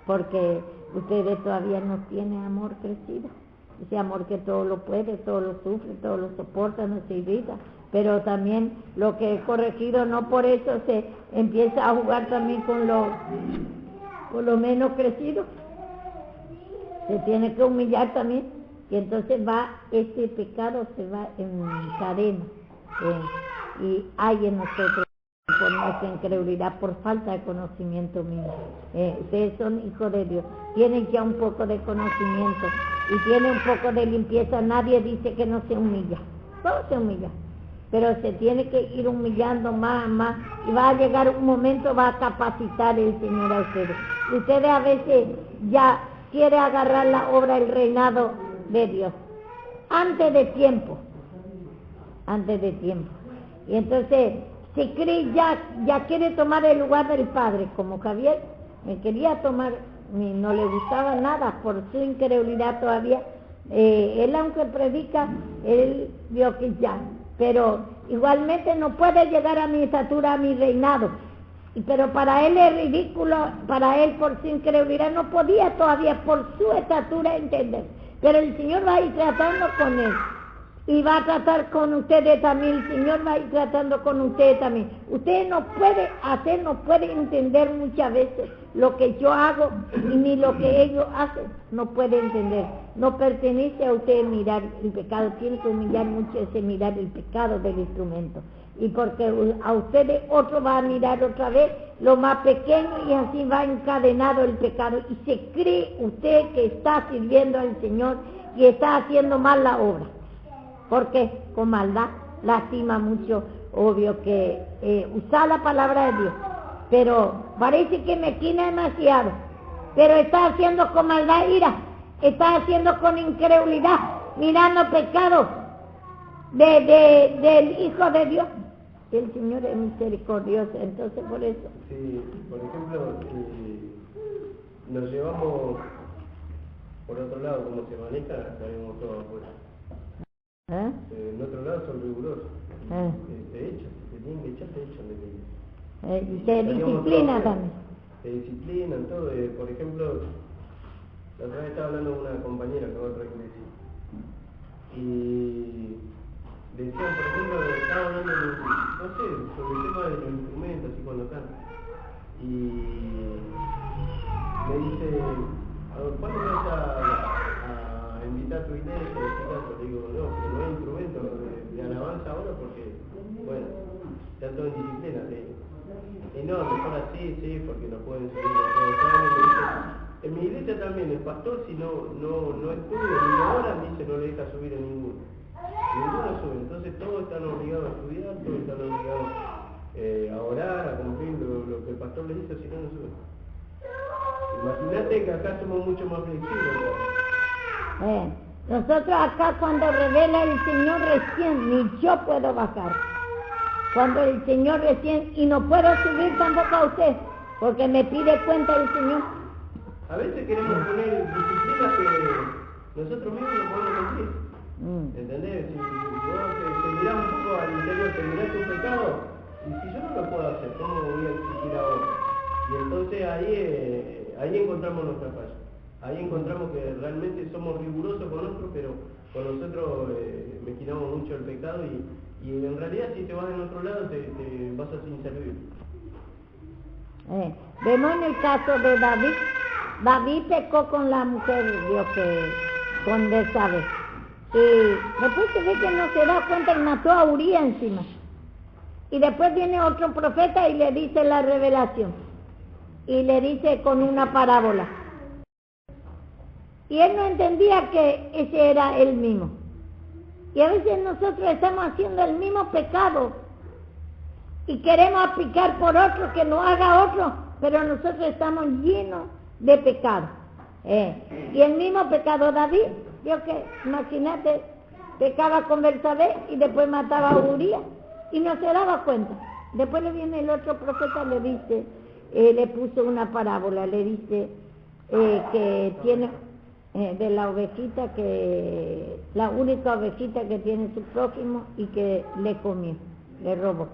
porque ustedes todavía no tienen amor crecido, ese amor que todo lo puede, todo lo sufre, todo lo soporta, no se irrita. Pero también lo que es corregido, no por eso se empieza a jugar también con lo menos crecido. Se tiene que humillar también, y entonces este pecado se va en cadena, y hay en nosotros por nuestra incredulidad, por falta de conocimiento mismo. Ustedes son hijos de Dios, tienen ya un poco de conocimiento y tienen un poco de limpieza. Nadie dice que no se humilla, todo se humilla, pero se tiene que ir humillando más, y va a llegar un momento, va a capacitar el Señor a ustedes. Ustedes a veces ya quieren agarrar la obra del reinado de Dios antes de tiempo, y entonces si cree ya quiere tomar el lugar del Padre, como Javier me quería tomar, no le gustaba nada por su incredulidad todavía. Él aunque predica, él vio que ya, pero igualmente no puede llegar a mi estatura, a mi reinado, pero para él es ridículo, para él por su incredulidad no podía todavía por su estatura entender, pero el Señor va a ir tratando con él, y va a tratar con ustedes también, el Señor va a ir tratando con ustedes también. Ustedes no pueden entender muchas veces lo que yo hago, y ni lo que ellos hacen, no pueden entender. No pertenece a ustedes mirar el pecado, tienen que humillar mucho ese mirar el pecado del instrumento. Y porque a ustedes otro va a mirar otra vez lo más pequeño, y así va encadenado el pecado, y se cree usted que está sirviendo al Señor y está haciendo mal la obra. Porque con maldad lastima mucho, obvio que usar la palabra de Dios, pero parece que me quina demasiado, pero está haciendo con maldad, ira, está haciendo con incredulidad, mirando pecado del Hijo de Dios. El Señor es misericordioso, entonces por eso. Sí, por ejemplo, nos llevamos por otro lado, como se maneja, sabemos todo afuera. En otro lado son rigurosos, te tienen que echar, te echan de y te disciplina también. Te disciplinan todo, por ejemplo, la otra vez estaba hablando con una compañera que va a otra iglesia, y decían, por ejemplo, estaba hablando no sé, sobre el tema de los instrumentos, así cuando cantan, y me dice, ¿cuándo me vas a invitar a tu iglesia? Le digo, no, pero no hay instrumento de alabanza ahora porque, bueno, están todos en disciplina, le digo. Y no, mejor así, sí, porque no pueden subir los años. En mi iglesia también, el pastor si no estudia ni ahora, dice, no le deja subir a ninguno. Ninguno sube, entonces todos están obligados a estudiar, todos están obligados a orar, a cumplir lo que el pastor les dice, si no, no suben. Imagínate que acá somos mucho más flexibles. Nosotros acá cuando revela el Señor recién, ni yo puedo bajar. Cuando el Señor recién, y no puedo subir tampoco a usted, porque me pide cuenta el Señor. A veces queremos poner disciplinas que nosotros mismos no podemos cumplir. ¿Entendés? Si vos te mirás un poco al interior, te mirás tu pecado, y si yo no lo puedo hacer, ¿cómo lo voy a exigir ahora? Y entonces ahí encontramos nuestra falla. Ahí encontramos que realmente somos rigurosos con otros, pero con nosotros mezquinamos mucho el pecado y en realidad si te vas en otro lado te vas a ser inservible. Vemos en el caso de David. David pecó con la mujer, Dios que con Betsabé. Y después se ve que no se da cuenta y mató a Uría encima. Y después viene otro profeta y le dice la revelación. Y le dice con una parábola. Y él no entendía que ese era él mismo. Y a veces nosotros estamos haciendo el mismo pecado. Y queremos aplicar por otro que no haga otro. Pero nosotros estamos llenos de pecado. Y el mismo pecado David. Yo que, imagínate, pecaba con Betsabé y después mataba a Uría y no se daba cuenta. Después le viene el otro profeta, le dice, le puso una parábola, le dice que tiene de la ovejita que, la única ovejita que tiene su prójimo y que le comió, le robó.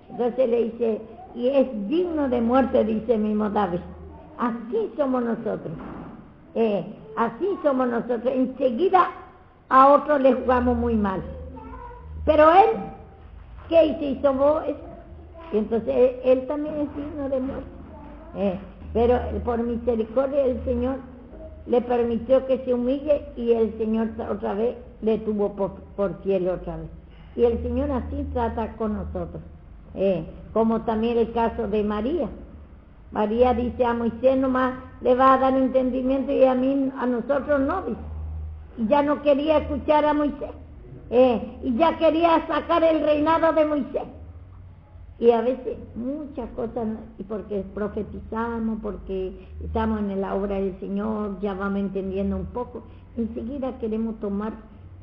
Entonces le dice, y es digno de muerte, dice mismo David. Así somos nosotros. Así somos nosotros. Enseguida a otros le jugamos muy mal. Pero él, ¿qué hizo vos? Y entonces él también es digno de muerte. Pero por misericordia del Señor le permitió que se humille y el Señor otra vez le tuvo por fiel otra vez. Y el Señor así trata con nosotros. Como también el caso de María. María dice a Moisés nomás le va a dar entendimiento y a nosotros no, dice. Y ya no quería escuchar a Moisés. Y ya quería sacar el reinado de Moisés. Y a veces muchas cosas, y porque profetizamos, porque estamos en la obra del Señor, ya vamos entendiendo un poco, enseguida queremos tomar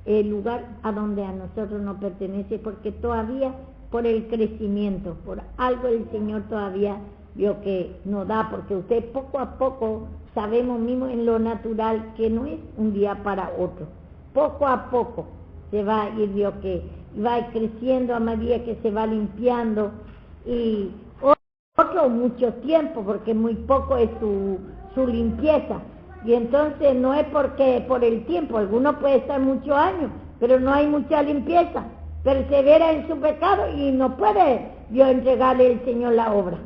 el lugar a donde a nosotros nos pertenece, porque todavía por el crecimiento, por algo el Señor todavía vio que nos da, porque usted poco a poco sabemos mismo en lo natural que no es un día para otro, poco a poco se va a ir, vio que va a ir creciendo a medida que se va limpiando, y otro mucho tiempo, porque muy poco es su limpieza, y entonces no es porque por el tiempo, alguno puede estar muchos años, pero no hay mucha limpieza, persevera en su pecado y no puede yo entregarle al Señor la obra.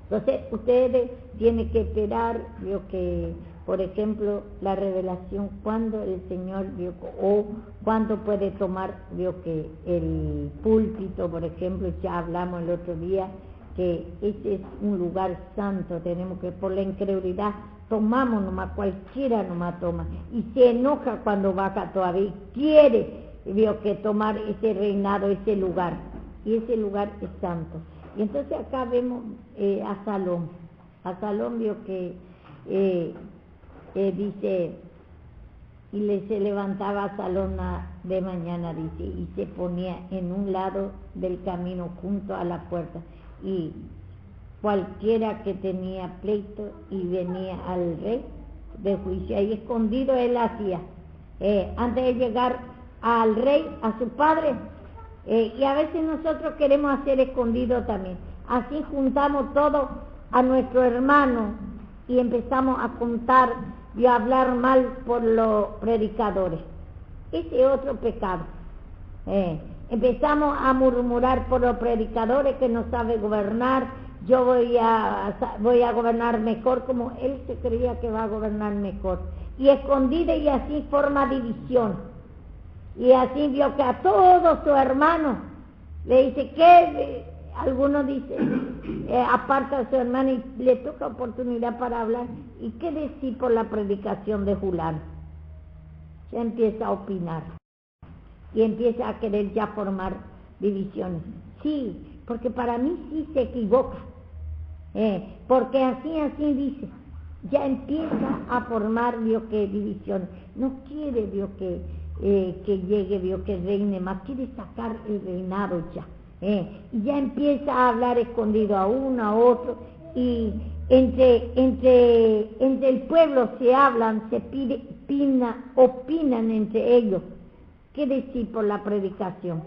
Entonces ustedes tienen que esperar, vio que, por ejemplo, la revelación, cuando el Señor vio, o cuando puede tomar, vio que el púlpito, por ejemplo, ya hablamos el otro día, que ese es un lugar santo, tenemos que, por la incredulidad, tomamos nomás, cualquiera nomás toma, y se enoja cuando baja todavía, quiere, vio que tomar ese reinado, ese lugar, y ese lugar es santo. Y entonces acá vemos a Salón vio que dice, y se levantaba a Salón de mañana, dice, y se ponía en un lado del camino junto a la puerta, y cualquiera que tenía pleito y venía al rey de juicio, ahí escondido él hacía, antes de llegar al rey, a su padre, y a veces nosotros queremos hacer escondido también. Así juntamos todo a nuestro hermano y empezamos a contar y a hablar mal por los predicadores. Ese es otro pecado. Empezamos a murmurar por los predicadores que no sabe gobernar. Yo voy a gobernar mejor, como él se creía que va a gobernar mejor. Y escondida, y así forma división. Y así vio que a todos sus hermanos le dice que algunos dicen, aparta a su hermano y le toca oportunidad para hablar. ¿Y qué decir por la predicación de Julano? ya empieza a opinar y empieza a querer ya formar divisiones. Sí, porque para mí sí se equivoca, porque así dice, ya empieza a formar, divisiones. No quiere, que llegue, que reine más, quiere sacar el reinado ya. Y ya empieza a hablar escondido a uno, a otro, y entre el pueblo se hablan, opinan entre ellos. ¿Qué decir por la predicación?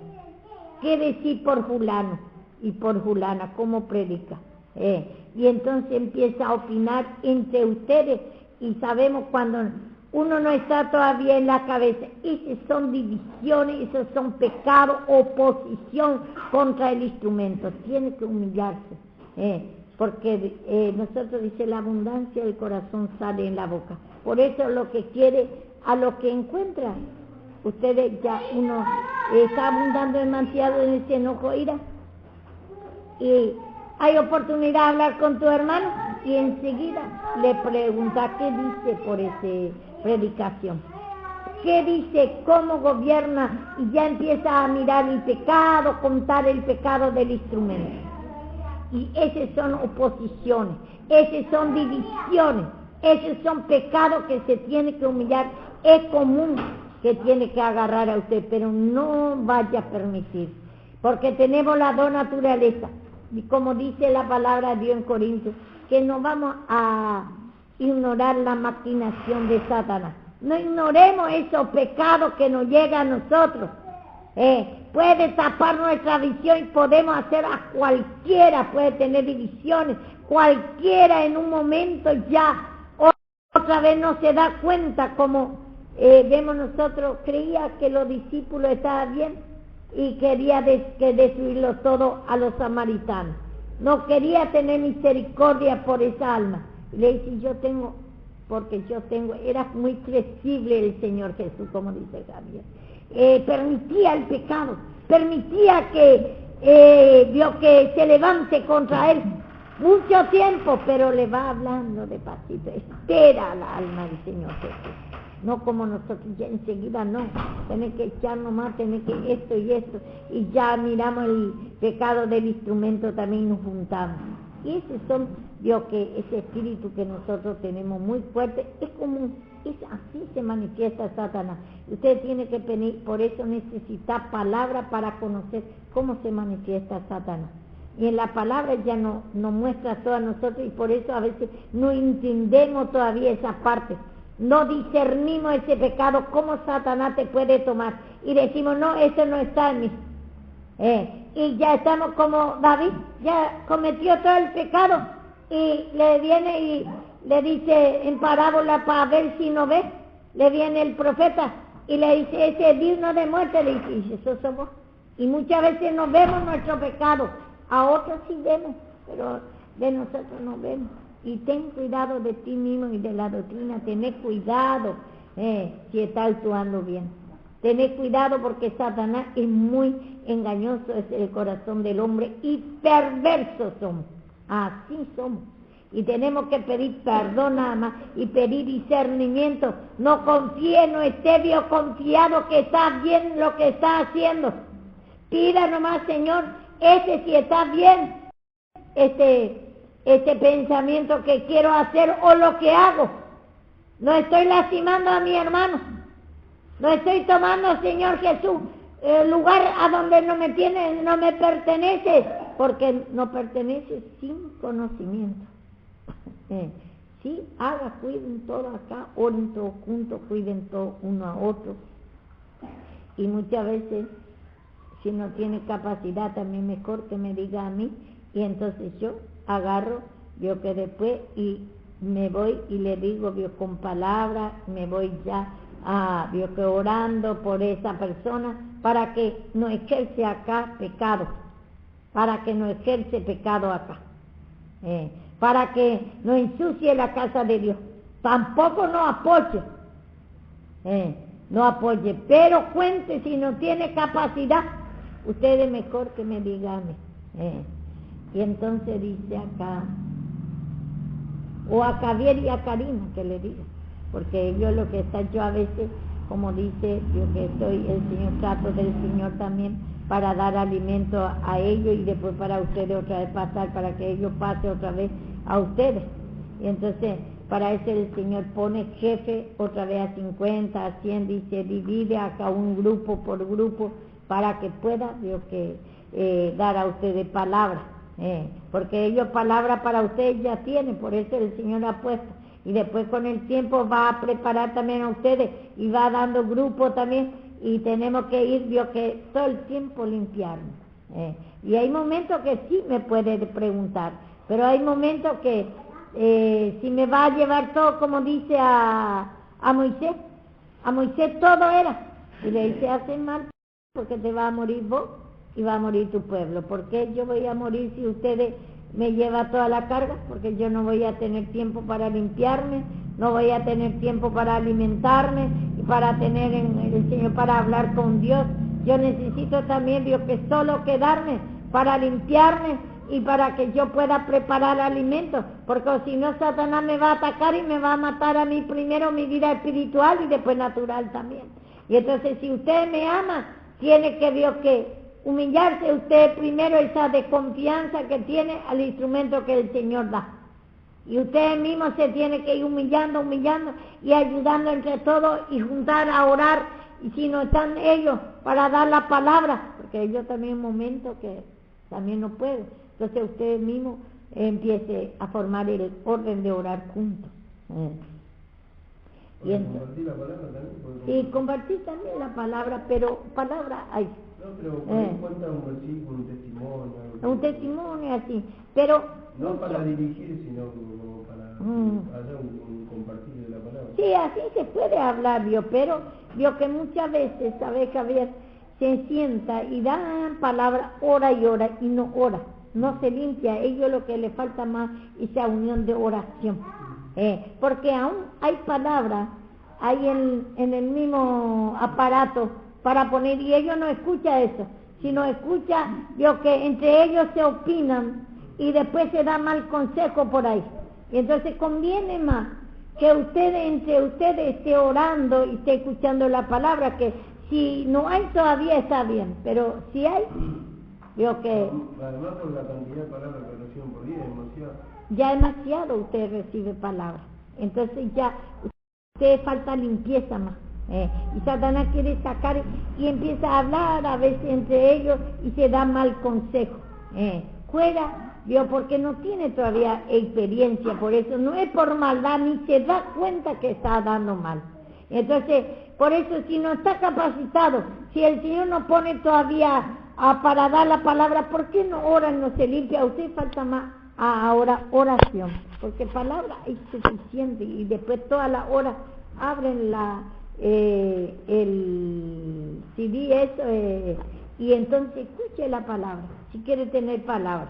¿Qué decir por fulano y por fulana? ¿Cómo predica? Y entonces empieza a opinar entre ustedes, y sabemos cuando uno no está todavía en la cabeza, esas son divisiones, esos son pecados, oposición contra el instrumento. Tiene que humillarse, porque nosotros dice la abundancia del corazón sale en la boca. Por eso lo que quiere, a lo que encuentra. Ustedes ya uno está abundando demasiado en ese enojo, ira, y hay oportunidad de hablar con tu hermano y enseguida le pregunta qué dice por esa predicación, qué dice, cómo gobierna, y ya empieza a mirar el pecado, contar el pecado del instrumento. Y esas son oposiciones, esas son divisiones, esos son pecados que se tiene que humillar. Es común que tiene que agarrar a usted, pero no vaya a permitir, porque tenemos las dos naturalezas, y como dice la palabra de Dios en Corintios, que no vamos a ignorar la maquinación de Satanás. No ignoremos esos pecados que nos llegan a nosotros. Puede tapar nuestra visión y podemos hacer a cualquiera, puede tener divisiones, cualquiera en un momento ya, otra vez no se da cuenta, como vemos nosotros, creía que los discípulos estaban bien y quería destruirlo todo a los samaritanos. No quería tener misericordia por esa alma. Y le dice, era muy flexible el Señor Jesús, como dice Javier. Permitía el pecado, permitía que se levante contra él mucho tiempo, pero le va hablando despacito, espera la alma del Señor Jesús. No como nosotros, ya enseguida no, tenés que echarnos más, tenés que esto y esto, y ya miramos el pecado del instrumento, también nos juntamos. Y ese ese espíritu que nosotros tenemos muy fuerte, es común, así se manifiesta Satanás. Usted tiene que pedir, por eso necesita palabra para conocer cómo se manifiesta Satanás. Y en la palabra ya nos muestra todo a nosotros, y por eso a veces no entendemos todavía esa parte. No discernimos ese pecado, cómo Satanás te puede tomar. Y decimos, no, eso no está en mí. Y ya estamos como David, ya cometió todo el pecado. Y le viene y le dice en parábola para ver si no ve. Le viene el profeta y le dice, ese es digno de muerte. Le dice, eso somos. Y muchas veces no vemos nuestro pecado. A otros sí vemos, pero de nosotros no vemos. Y ten cuidado de ti mismo y de la doctrina, tened cuidado si está actuando bien. Tened cuidado porque Satanás es muy engañoso, es el corazón del hombre, y perversos somos, así somos. Y tenemos que pedir perdón nada más y pedir discernimiento. No confíe, no esté confiado que está bien lo que está haciendo. Pida nomás, Señor, si está bien, este pensamiento que quiero hacer o lo que hago. No estoy lastimando a mi hermano. No estoy tomando, Señor Jesús, el lugar a donde no me pertenece, porque no pertenece sin conocimiento. Sí, cuiden todo acá, oren todos juntos, cuiden todo uno a otro. Y muchas veces, si no tiene capacidad, también mejor que me diga a mí, y entonces yo agarro, que después y me voy y le digo, con palabras, me voy ya que orando por esa persona para que no ejerce acá pecado, para que no ejerce pecado acá, para que no ensucie la casa de Dios, tampoco no apoye, pero cuente si no tiene capacidad, usted es mejor que me diga a mí. Y entonces dice acá, o a Javier y a Karina que le diga, porque yo lo que está, yo a veces como dice, yo que soy el Señor, trato del Señor también para dar alimento a ellos y después para ustedes otra vez pasar, para que ellos pasen otra vez a ustedes. Y entonces, para eso el Señor pone jefe otra vez a 50, a 100, dice, divide acá un grupo por grupo para que pueda, Dios, que dar a ustedes palabra. Porque ellos palabra para ustedes ya tienen, por eso el Señor ha puesto. Y después con el tiempo va a preparar también a ustedes y va dando grupo también y tenemos que ir, Dios, que todo el tiempo limpiarnos. Y hay momentos que sí me puede preguntar, pero hay momentos que si me va a llevar todo, como dice a Moisés todo era, y le dice, hacen mal porque te va a morir vos y va a morir tu pueblo. ¿Por qué yo voy a morir si ustedes me llevan toda la carga? Porque yo no voy a tener tiempo para limpiarme, no voy a tener tiempo para alimentarme y para tener el Señor, para hablar con Dios. Yo necesito también, Dios, que solo quedarme para limpiarme y para que yo pueda preparar alimentos, porque si no Satanás me va a atacar y me va a matar a mí primero mi vida espiritual y después natural también. Y entonces si usted me ama, tiene que, Dios, que humillarse usted primero, esa desconfianza que tiene al instrumento que el Señor da. Y usted mismo se tiene que ir humillando y ayudando entre todos y juntar a orar. Y si no están ellos para dar la palabra, porque ellos también un momento que también no pueden. Entonces usted mismo empiece a formar el orden de orar juntos. Y compartir la palabra también. Sí, compartir también la palabra, pero palabra hay. No, pero cuenta un versículo, un testimonio. Un testimonio así, pero... No para dirigir, sino como para hacer un compartir de la palabra. Sí, así se puede hablar, Dios, pero Dios que muchas veces, ¿sabes, Javier? Se sienta y dan palabra hora y hora y no ora. No se limpia, ellos lo que le falta más es esa unión de oración. Porque aún hay palabras, hay en el mismo aparato para poner, y ellos no escuchan eso, sino escuchan lo que entre ellos se opinan y después se da mal consejo por ahí. Y entonces conviene más que ustedes, entre ustedes, esté orando y esté escuchando la palabra, que si no hay todavía está bien, pero si hay, yo que... Además por la cantidad de palabras que reciben por día, demasiado. Ya demasiado usted recibe palabras, entonces ya usted falta limpieza más. Y Satanás quiere sacar y empieza a hablar a veces entre ellos y se da mal consejo. Fuera, Dios, porque no tiene todavía experiencia, por eso no es por maldad, ni se da cuenta que está dando mal. Entonces, por eso si no está capacitado, si el Señor no pone todavía para dar la palabra, ¿por qué no ora, no se limpia? A usted falta más ahora oración, porque palabra es suficiente y después toda la hora abren el CD eso, y entonces escuche la palabra, si quiere tener palabra.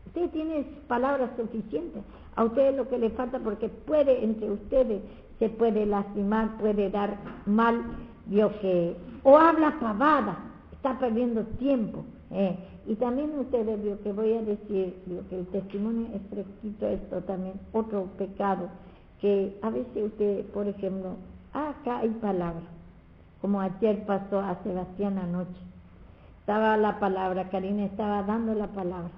Usted tiene palabras suficientes, a usted lo que le falta, porque puede entre ustedes, se puede lastimar, puede dar mal, Dios, que, o habla pavada, está perdiendo tiempo. Y también ustedes, Dios, que voy a decir, Dios, que el testimonio es fresquito, esto también, otro pecado, que a veces usted, por ejemplo, acá hay palabras, como ayer pasó a Sebastián anoche, estaba la palabra, Karina estaba dando la palabra,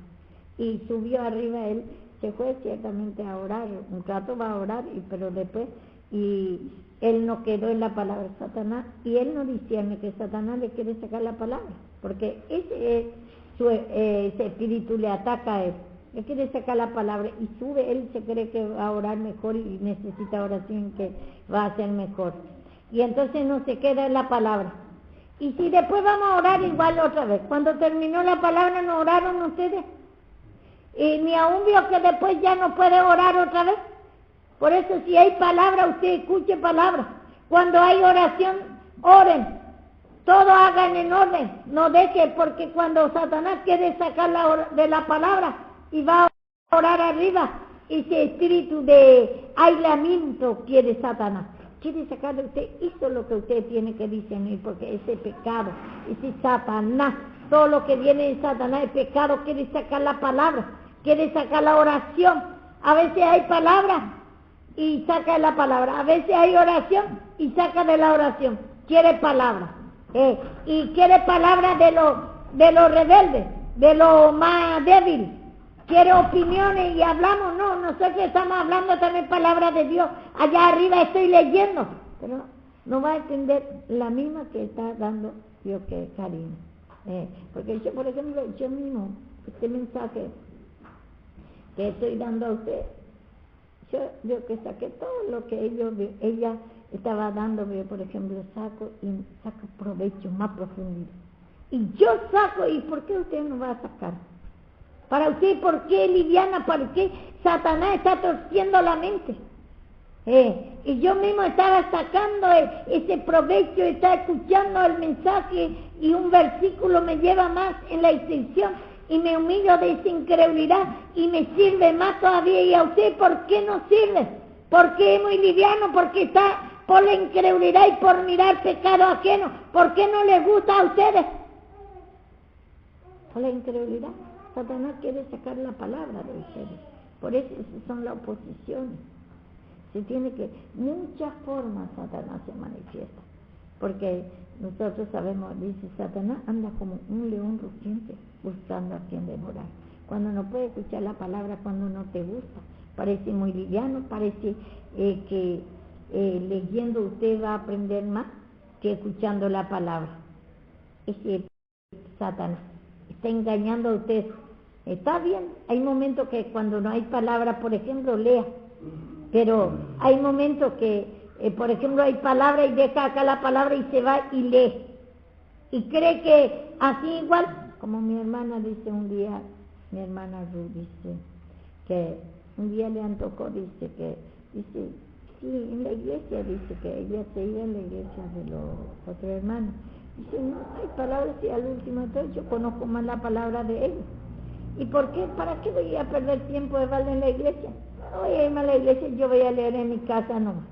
y subió arriba, él se fue ciertamente a orar, un rato va a orar, pero después, y él no quedó en la palabra de Satanás, y él no discierne que Satanás le quiere sacar la palabra, porque ese espíritu le ataca a él, le quiere sacar la palabra y sube, él se cree que va a orar mejor y necesita oración que va a ser mejor, y entonces no se queda en la palabra. Y si después vamos a orar igual otra vez, cuando terminó la palabra, ¿no oraron ustedes? Y ni aún vio que después ya no puede orar otra vez. Por eso si hay palabra, usted escuche palabra. Cuando hay oración, oren. Todo hagan en orden. No deje, porque cuando Satanás quiere sacarla de la palabra y va a orar arriba, ese espíritu de aislamiento quiere Satanás. Quiere sacar de usted, eso es lo que usted tiene que discernir, porque ese pecado, ese Satanás, todo lo que viene de Satanás es pecado, quiere sacar la palabra, quiere sacar la oración. A veces hay palabras y saca de la palabra. A veces hay oración y saca de la oración. Quiere palabra. Y quiere palabra de los rebeldes, de lo más débil. Quiere opiniones y hablamos. No, nosotros estamos hablando también palabra de Dios. Allá arriba estoy leyendo. Pero no va a entender la misma que está dando Dios, que Karina. Porque yo, por ejemplo, yo mismo, este mensaje que estoy dando a usted, yo que saqué todo lo que ella estaba dándome, por ejemplo, saco provecho más profundo. Y yo saco, ¿y por qué usted no va a sacar? Para usted, ¿por qué liviana? ¿Por qué Satanás está torciendo la mente? Y yo mismo estaba sacando ese provecho, estaba escuchando el mensaje y un versículo me lleva más en la extensión y me humillo de esa incredulidad y me sirve más todavía. ¿Y a usted por qué no sirve? Porque es muy liviano, porque está por la incredulidad y por mirar pecado ajeno. ¿Por qué no les gusta a ustedes? Por la incredulidad. Satanás quiere sacar la palabra de ustedes. Por eso son las oposiciones. Se tiene que, muchas formas Satanás se manifiesta. Porque nosotros sabemos, dice Satanás, anda como un león rugiente buscando a quien devorar. Cuando no puede escuchar la palabra, cuando no te gusta, parece muy liviano, parece que leyendo usted va a aprender más que escuchando la palabra. Ese Satanás está engañando a usted. Está bien, hay momentos que cuando no hay palabra, por ejemplo, lea, pero hay momentos que, por ejemplo, hay palabra y deja acá la palabra y se va y lee. Y cree que así igual, como mi hermana dice un día, mi hermana Ruth dice, que un día le antojó, dice, sí, en la iglesia, dice que ella se iba a la iglesia de los otros hermanos. Dice, no hay palabras y al último entonces yo conozco más la palabra de ellos. ¿Y por qué? ¿Para qué voy a perder tiempo de verla en la iglesia? No voy a irme a la iglesia, yo voy a leer en mi casa nomás.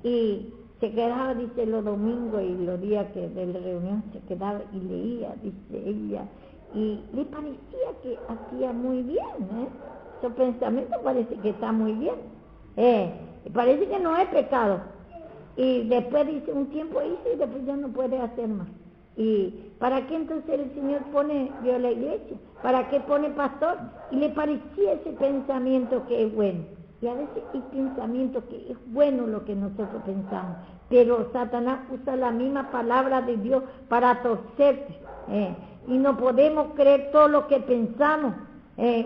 Y se quedaba, dice, los domingos y los días que de la reunión se quedaba y leía, dice ella, y le parecía que hacía muy bien, su pensamiento parece que está muy bien, parece que no es pecado. Y después dice, un tiempo hice y después ya no puede hacer más. ¿Y para qué entonces el Señor pone Dios la iglesia? ¿Para qué pone pastor? Y le parecía ese pensamiento que es bueno. Y a veces hay pensamiento que es bueno lo que nosotros pensamos, pero Satanás usa la misma palabra de Dios para torcerte. Y no podemos creer todo lo que pensamos.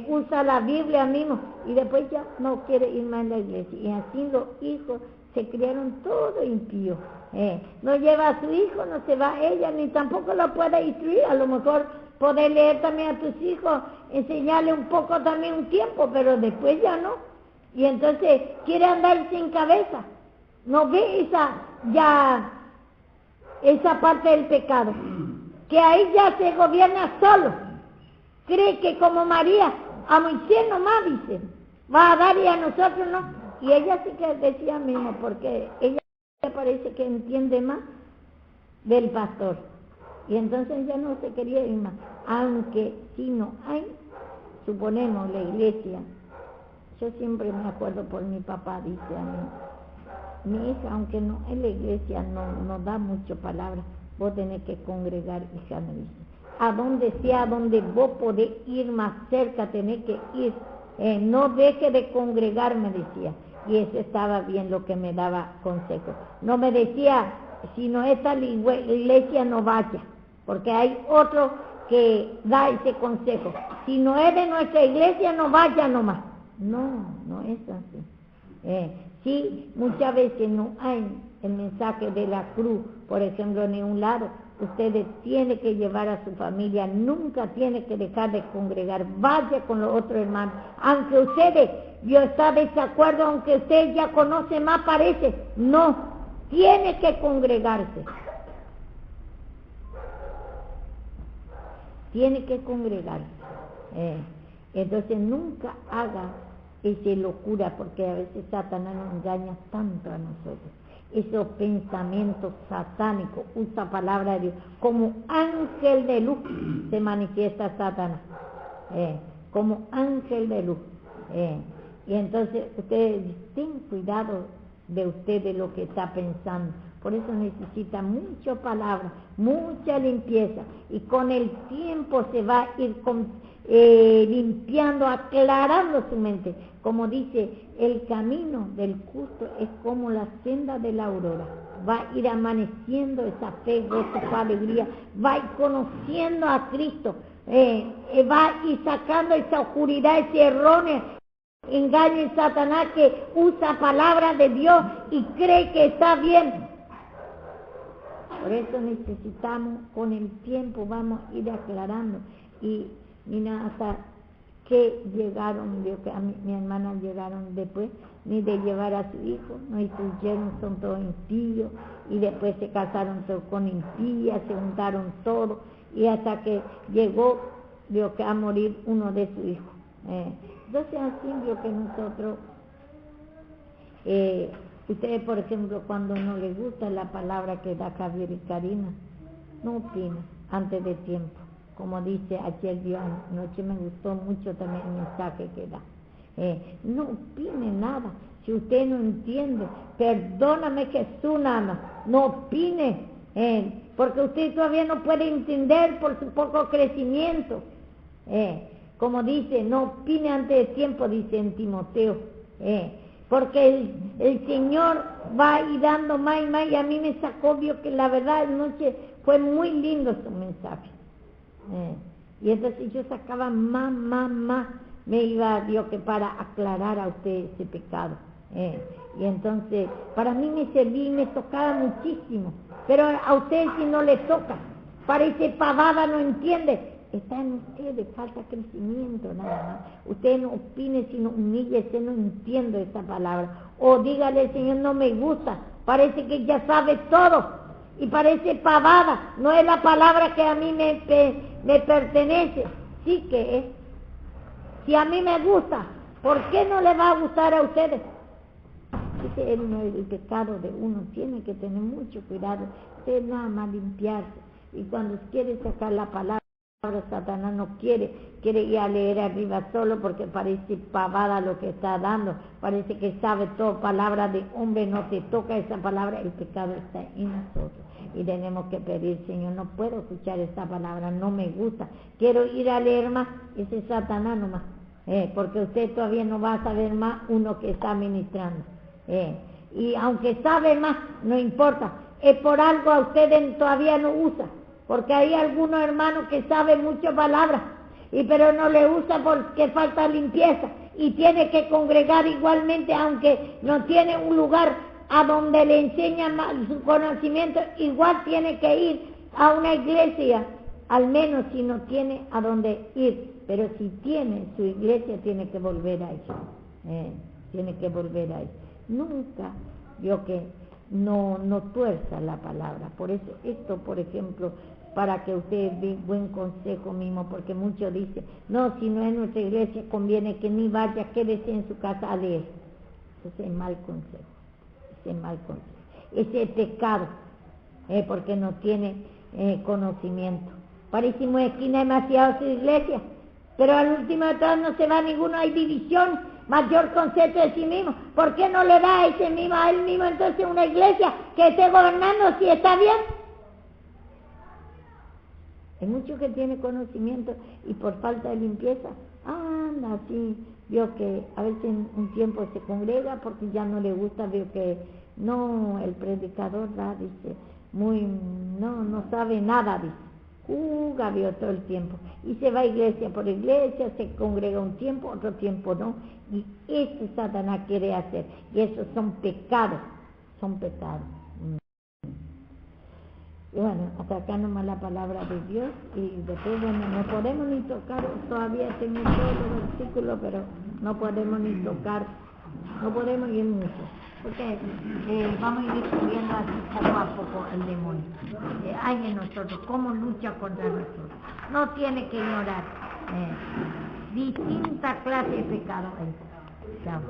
Usa la Biblia mismo y después ya no quiere ir más a la iglesia. Y así los hijos se criaron todo impío. No lleva a su hijo, no se va a ella, ni tampoco lo puede instruir. A lo mejor poder leer también a tus hijos, enseñarle un poco también un tiempo, pero después ya no. Y entonces quiere andar sin cabeza. No ve esa parte del pecado, que ahí ya se gobierna solo. Cree que como María, a Moisés nomás dice, va a dar y a nosotros no. Y ella sí que decía mismo, porque ella parece que entiende más del pastor. Y entonces ya no se quería ir más. Aunque si no hay, suponemos, la iglesia. Yo siempre me acuerdo por mi papá, dice a mí, mi hija, aunque no en la iglesia no da mucho palabra, vos tenés que congregar, hija, me dice. A donde sea, donde vos podés ir más cerca, tenés que ir. No deje de congregar, me decía. Y eso estaba bien lo que me daba consejo. No me decía, si no está la iglesia, no vaya, porque hay otro que da ese consejo. Si no es de nuestra iglesia, no vaya nomás. No es así. Sí, muchas veces no hay el mensaje de la cruz, por ejemplo, en un lado. Ustedes tienen que llevar a su familia, nunca tiene que dejar de congregar, vaya con los otros hermanos, aunque ustedes, yo está de desacuerdo, aunque usted ya conoce más, parece, no, tiene que congregarse, tiene que congregarse. Entonces nunca haga esa locura, porque a veces Satanás nos engaña tanto a nosotros. Esos pensamientos satánicos, usa palabra de Dios, como ángel de luz se manifiesta Satanás, como ángel de luz, Y entonces ustedes ten cuidado de usted, de lo que está pensando. Por eso necesita mucha palabra, mucha limpieza. Y con el tiempo se va a ir limpiando, aclarando su mente. Como dice, el camino del justo es como la senda de la aurora. Va a ir amaneciendo esa fe, gozo, alegría. Va a ir conociendo a Cristo. Va a ir sacando esa oscuridad, ese erróneo engaño y Satanás que usa palabras de Dios y cree que está bien. Por eso necesitamos, con el tiempo vamos a ir aclarando. Y mira, hasta que llegaron, veo que a mi hermana llegaron después, ni de llevar a su hijo, no instruyeron, son todos impíos, y después se casaron todos con impías, se juntaron todos, y hasta que llegó, veo que a morir uno de sus hijos. Entonces así veo que nosotros, ustedes por ejemplo, cuando no les gusta la palabra que da Javier y Karina, no opinen antes de tiempo. Como dice ayer Dios, anoche me gustó mucho también el mensaje que da. No opine nada. Si usted no entiende, perdóname Jesús nada más. No opine, porque usted todavía no puede entender por su poco crecimiento. Como dice, no opine antes de tiempo, dice en Timoteo. Porque el Señor va a ir dando más y más, y a mí me sacó, vio que la verdad anoche fue muy lindo su mensaje. Y entonces yo sacaba más, me iba, Dios, que para aclarar a usted ese pecado. Y entonces, para mí me servía y me tocaba muchísimo, pero a usted si no le toca, parece pavada, no entiende, está en usted, falta crecimiento nada más. Usted no opine, sino humíllese, no entiendo esa palabra, o dígale, Señor, no me gusta, parece que ya sabe todo, y parece pavada, no es la palabra que a mí me pertenece. Sí que es. Si a mí me gusta, ¿por qué no le va a gustar a ustedes? Ese es el pecado de uno, tiene que tener mucho cuidado, usted nada más limpiarse, y cuando quiere sacar la palabra, Satanás no quiere ir a leer arriba solo porque parece pavada lo que está dando, parece que sabe todo, palabra de hombre, no te toca esa palabra, el pecado está en nosotros y tenemos que pedir, Señor, no puedo escuchar esta palabra, no me gusta, quiero ir a leer más, ese es Satanás nomás, porque usted todavía no va a saber más uno que está ministrando, y aunque sabe más, no importa, es por algo a ustedes todavía no usa. Porque hay algunos hermanos que saben muchas palabras, pero no le usa porque falta limpieza, y tiene que congregar igualmente, aunque no tiene un lugar a donde le enseñan su conocimiento, igual tiene que ir a una iglesia, al menos si no tiene a donde ir, pero si tiene su iglesia tiene que volver ahí, tiene que volver ahí. Nunca yo que no tuerza la palabra. Por eso esto, por ejemplo, para que usted dé buen consejo mismo, porque muchos dicen, no, si no es nuestra iglesia, conviene que ni vaya, quédese en su casa a leer. Ese es mal consejo, ese es pecado, porque no tiene conocimiento. Parecimos esquina demasiado su iglesia, pero al último de todo no se va ninguno, hay división, mayor concepto de sí mismo. ¿Por qué no le da a ese mismo, a él mismo entonces una iglesia que esté gobernando si está bien? Hay muchos que tienen conocimiento y por falta de limpieza, anda así, veo que a veces en un tiempo se congrega porque ya no le gusta, veo que no, el predicador dice, no sabe nada, dice, veo todo el tiempo, y se va iglesia por iglesia, se congrega un tiempo, otro tiempo no, y eso Satanás quiere hacer, y esos son pecados. Y bueno, hasta acá nomás la palabra de Dios, y después, bueno, no podemos ni tocar, todavía tengo todos los versículos, pero no podemos ni tocar, no podemos ir mucho, porque vamos a ir descubriendo así poco a poco el demonio. Hay en nosotros, cómo lucha contra nosotros. No tiene que ignorar distintas clases de pecado. Chao.